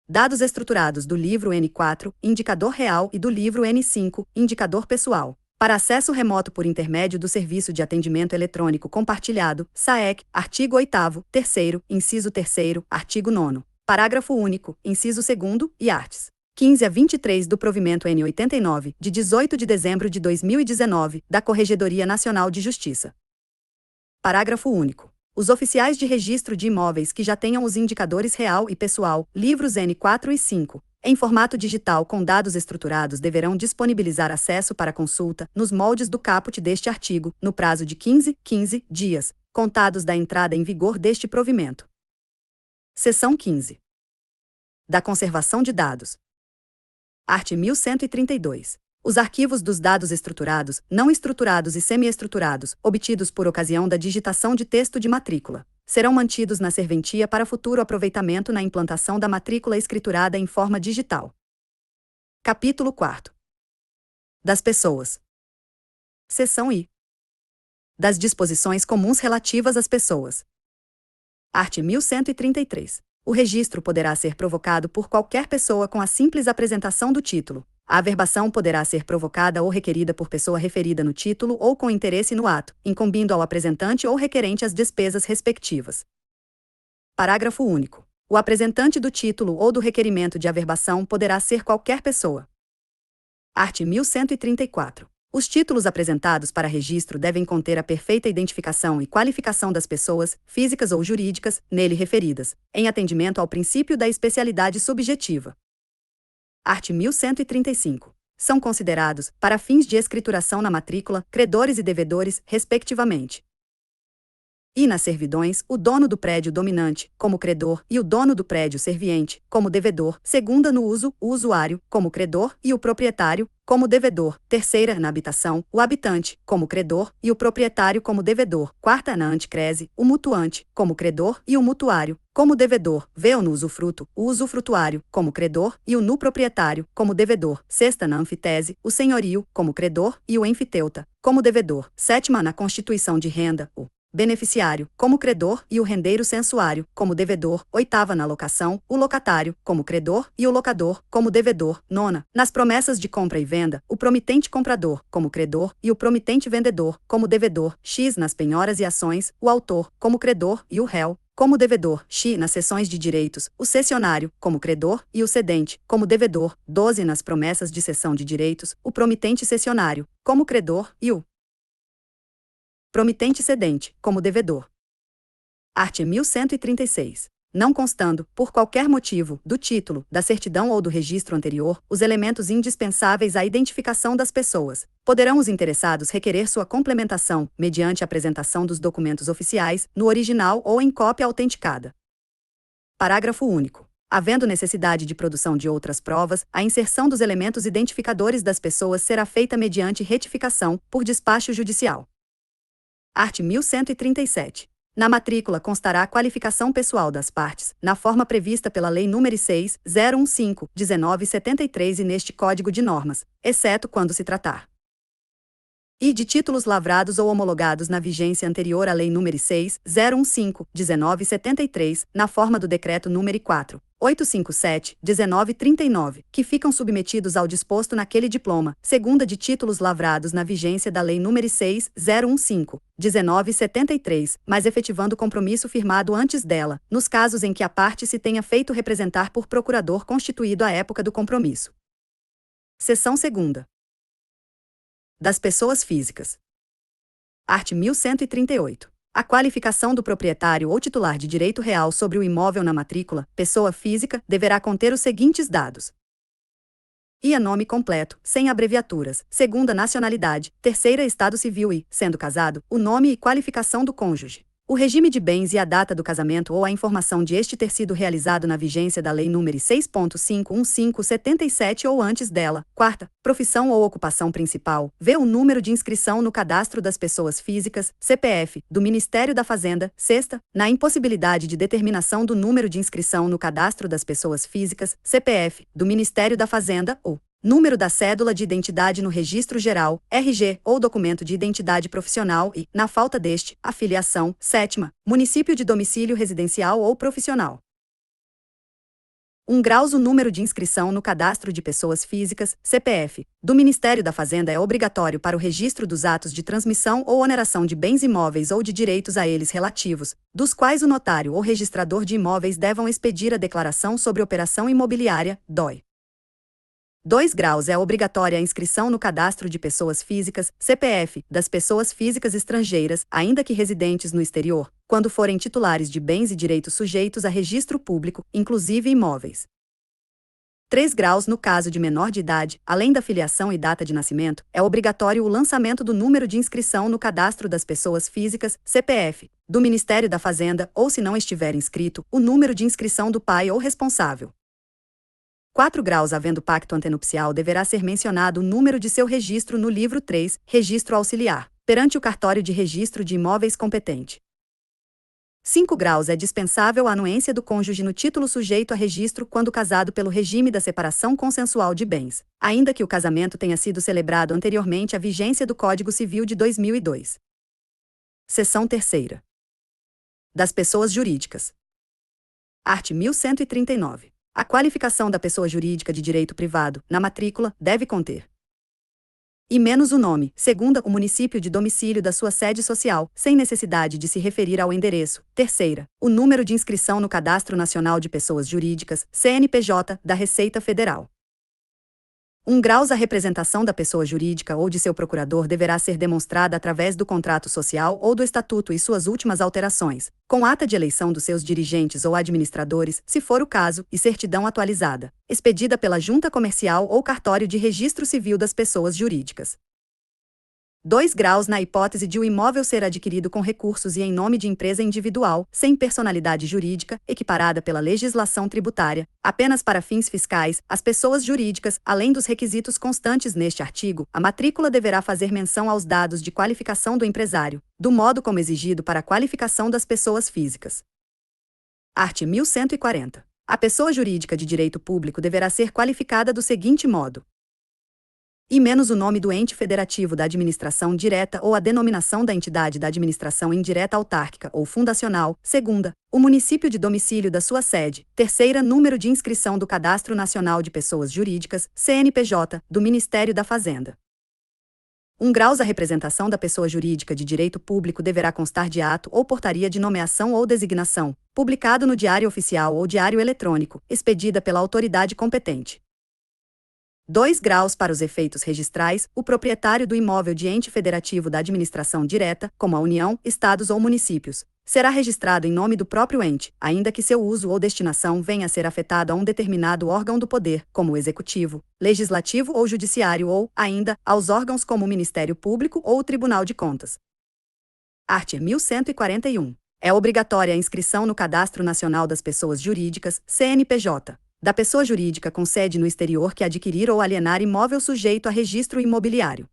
dados estruturados do livro N4, indicador real, e do livro N5, indicador pessoal, para acesso remoto por intermédio do Serviço de Atendimento Eletrônico Compartilhado, SAEC, artigo 8º, 3º, inciso 3º, artigo 9º, parágrafo único, inciso 2º, e arts. 15 a 23 do provimento N89, de 18 de dezembro de 2019, da Corregedoria Nacional de Justiça. Parágrafo único. Os oficiais de registro de imóveis que já tenham os indicadores real e pessoal, livros N4 e 5, em formato digital com dados estruturados deverão disponibilizar acesso para consulta, nos moldes do caput deste artigo, no prazo de 15 dias, contados da entrada em vigor deste provimento. Seção 15. Da conservação de dados. Art. 1132. Os arquivos dos dados estruturados, não estruturados e semi-estruturados, obtidos por ocasião da digitação de texto de matrícula, serão mantidos na serventia para futuro aproveitamento na implantação da matrícula escriturada em forma digital. Capítulo 4. Das pessoas. Seção I. Das disposições comuns relativas às pessoas. Art. 1133. O registro poderá ser provocado por qualquer pessoa com a simples apresentação do título. A averbação poderá ser provocada ou requerida por pessoa referida no título ou com interesse no ato, incumbindo ao apresentante ou requerente as despesas respectivas. Parágrafo único. O apresentante do título ou do requerimento de averbação poderá ser qualquer pessoa. Art. 1134. Os títulos apresentados para registro devem conter a perfeita identificação e qualificação das pessoas, físicas ou jurídicas, nele referidas, em atendimento ao princípio da especialidade subjetiva. Art. 1135. São considerados, para fins de escrituração na matrícula, credores e devedores, respectivamente. E nas servidões, o dono do prédio dominante, como credor, e o dono do prédio serviente, como devedor, segunda no uso, o usuário, como credor, e o proprietário, como devedor, terceira na habitação, o habitante, como credor, e o proprietário como devedor, quarta na anticrese, o mutuante, como credor, e o mutuário, como devedor, no usufruto, o usufrutuário, como credor, e o nu proprietário, como devedor, sexta na anfitese, o senhorio, como credor, e o enfiteuta, como devedor, sétima na constituição de renda, o beneficiário, como credor, e o rendeiro censuário, como devedor, oitava na locação, o locatário, como credor, e o locador, como devedor, nona, nas promessas de compra e venda, o promitente comprador, como credor, e o promitente vendedor, como devedor, x nas penhoras e ações, o autor, como credor, e o réu, como devedor, x nas cessões de direitos, o cessionário, como credor, e o cedente, como devedor, 12 nas promessas de cessão de direitos, o promitente cessionário, como credor, e o promitente cedente, como devedor. Art. 1136. Não constando, por qualquer motivo, do título, da certidão ou do registro anterior, os elementos indispensáveis à identificação das pessoas, poderão os interessados requerer sua complementação, mediante apresentação dos documentos oficiais, no original ou em cópia autenticada. Parágrafo único. Havendo necessidade de produção de outras provas, a inserção dos elementos identificadores das pessoas será feita mediante retificação, por despacho judicial. Art. 1137. Na matrícula constará a qualificação pessoal das partes, na forma prevista pela Lei nº 6.015/1973 e neste Código de Normas, exceto quando se tratar e de títulos lavrados ou homologados na vigência anterior à Lei nº 6.015/1973, na forma do Decreto nº 4.857/1939, que ficam submetidos ao disposto naquele diploma, segunda de títulos lavrados na vigência da Lei nº 6.015/1973, mas efetivando compromisso firmado antes dela, nos casos em que a parte se tenha feito representar por procurador constituído à época do compromisso. Seção 2ª. Das pessoas físicas. Art. 1138. A qualificação do proprietário ou titular de direito real sobre o imóvel na matrícula, pessoa física, deverá conter os seguintes dados: IA nome completo, sem abreviaturas. Segunda, nacionalidade. Terceira, estado civil e, sendo casado, o nome e qualificação do cônjuge. O regime de bens e a data do casamento ou a informação de este ter sido realizado na vigência da Lei nº 6.515/77 ou antes dela. Quarta, profissão ou ocupação principal. V. O número de inscrição no Cadastro das Pessoas Físicas, CPF, do Ministério da Fazenda. Sexta, na impossibilidade de determinação do número de inscrição no Cadastro das Pessoas Físicas, CPF, do Ministério da Fazenda, ou número da cédula de identidade no Registro Geral, RG, ou documento de identidade profissional e, na falta deste, a filiação. Sétima, município de domicílio residencial ou profissional. 1 graus. O número de inscrição no Cadastro de Pessoas Físicas, CPF, do Ministério da Fazenda é obrigatório para o registro dos atos de transmissão ou oneração de bens imóveis ou de direitos a eles relativos, dos quais o notário ou registrador de imóveis devam expedir a declaração sobre operação imobiliária, DOI. 2 graus. É obrigatória a inscrição no Cadastro de Pessoas Físicas, CPF, das pessoas físicas estrangeiras, ainda que residentes no exterior, quando forem titulares de bens e direitos sujeitos a registro público, inclusive imóveis. 3 graus. No caso de menor de idade, além da filiação e data de nascimento, é obrigatório o lançamento do número de inscrição no Cadastro das Pessoas Físicas, CPF, do Ministério da Fazenda, ou se não estiver inscrito, o número de inscrição do pai ou responsável. 4 graus. Havendo pacto antenupcial, deverá ser mencionado o número de seu registro no livro 3, Registro Auxiliar, perante o cartório de registro de imóveis competente. 5 graus. É dispensável a anuência do cônjuge no título sujeito a registro quando casado pelo regime da separação consensual de bens, ainda que o casamento tenha sido celebrado anteriormente à vigência do Código Civil de 2002. Seção 3ª. Das pessoas jurídicas. Art. 1139. A qualificação da pessoa jurídica de direito privado, na matrícula, deve conter e menos o nome, segunda, o município de domicílio da sua sede social, sem necessidade de se referir ao endereço. Terceira, o número de inscrição no Cadastro Nacional de Pessoas Jurídicas, CNPJ, da Receita Federal. 1 graus. A representação da pessoa jurídica ou de seu procurador deverá ser demonstrada através do contrato social ou do estatuto e suas últimas alterações, com ata de eleição dos seus dirigentes ou administradores, se for o caso, e certidão atualizada, expedida pela Junta Comercial ou Cartório de Registro Civil das Pessoas Jurídicas. 2 graus. Na hipótese de o imóvel ser adquirido com recursos e em nome de empresa individual, sem personalidade jurídica, equiparada pela legislação tributária, apenas para fins fiscais, as pessoas jurídicas, além dos requisitos constantes neste artigo, a matrícula deverá fazer menção aos dados de qualificação do empresário, do modo como exigido para a qualificação das pessoas físicas. Art. 1140. A pessoa jurídica de direito público deverá ser qualificada do seguinte modo: e menos o nome do ente federativo da administração direta ou a denominação da entidade da administração indireta autárquica ou fundacional. Segunda, o município de domicílio da sua sede. Terceira, número de inscrição do Cadastro Nacional de Pessoas Jurídicas, CNPJ, do Ministério da Fazenda. 1 graus. A representação da pessoa jurídica de direito público deverá constar de ato ou portaria de nomeação ou designação, publicado no Diário Oficial ou Diário Eletrônico, expedida pela autoridade competente. 2 graus. Para os efeitos registrais, o proprietário do imóvel de ente federativo da administração direta, como a União, estados ou municípios, será registrado em nome do próprio ente, ainda que seu uso ou destinação venha a ser afetado a um determinado órgão do poder, como o Executivo, Legislativo ou Judiciário ou, ainda, aos órgãos como o Ministério Público ou o Tribunal de Contas. Art. 1141. É obrigatória a inscrição no Cadastro Nacional das Pessoas Jurídicas, CNPJ, da pessoa jurídica com sede no exterior que adquirir ou alienar imóvel sujeito a registro imobiliário.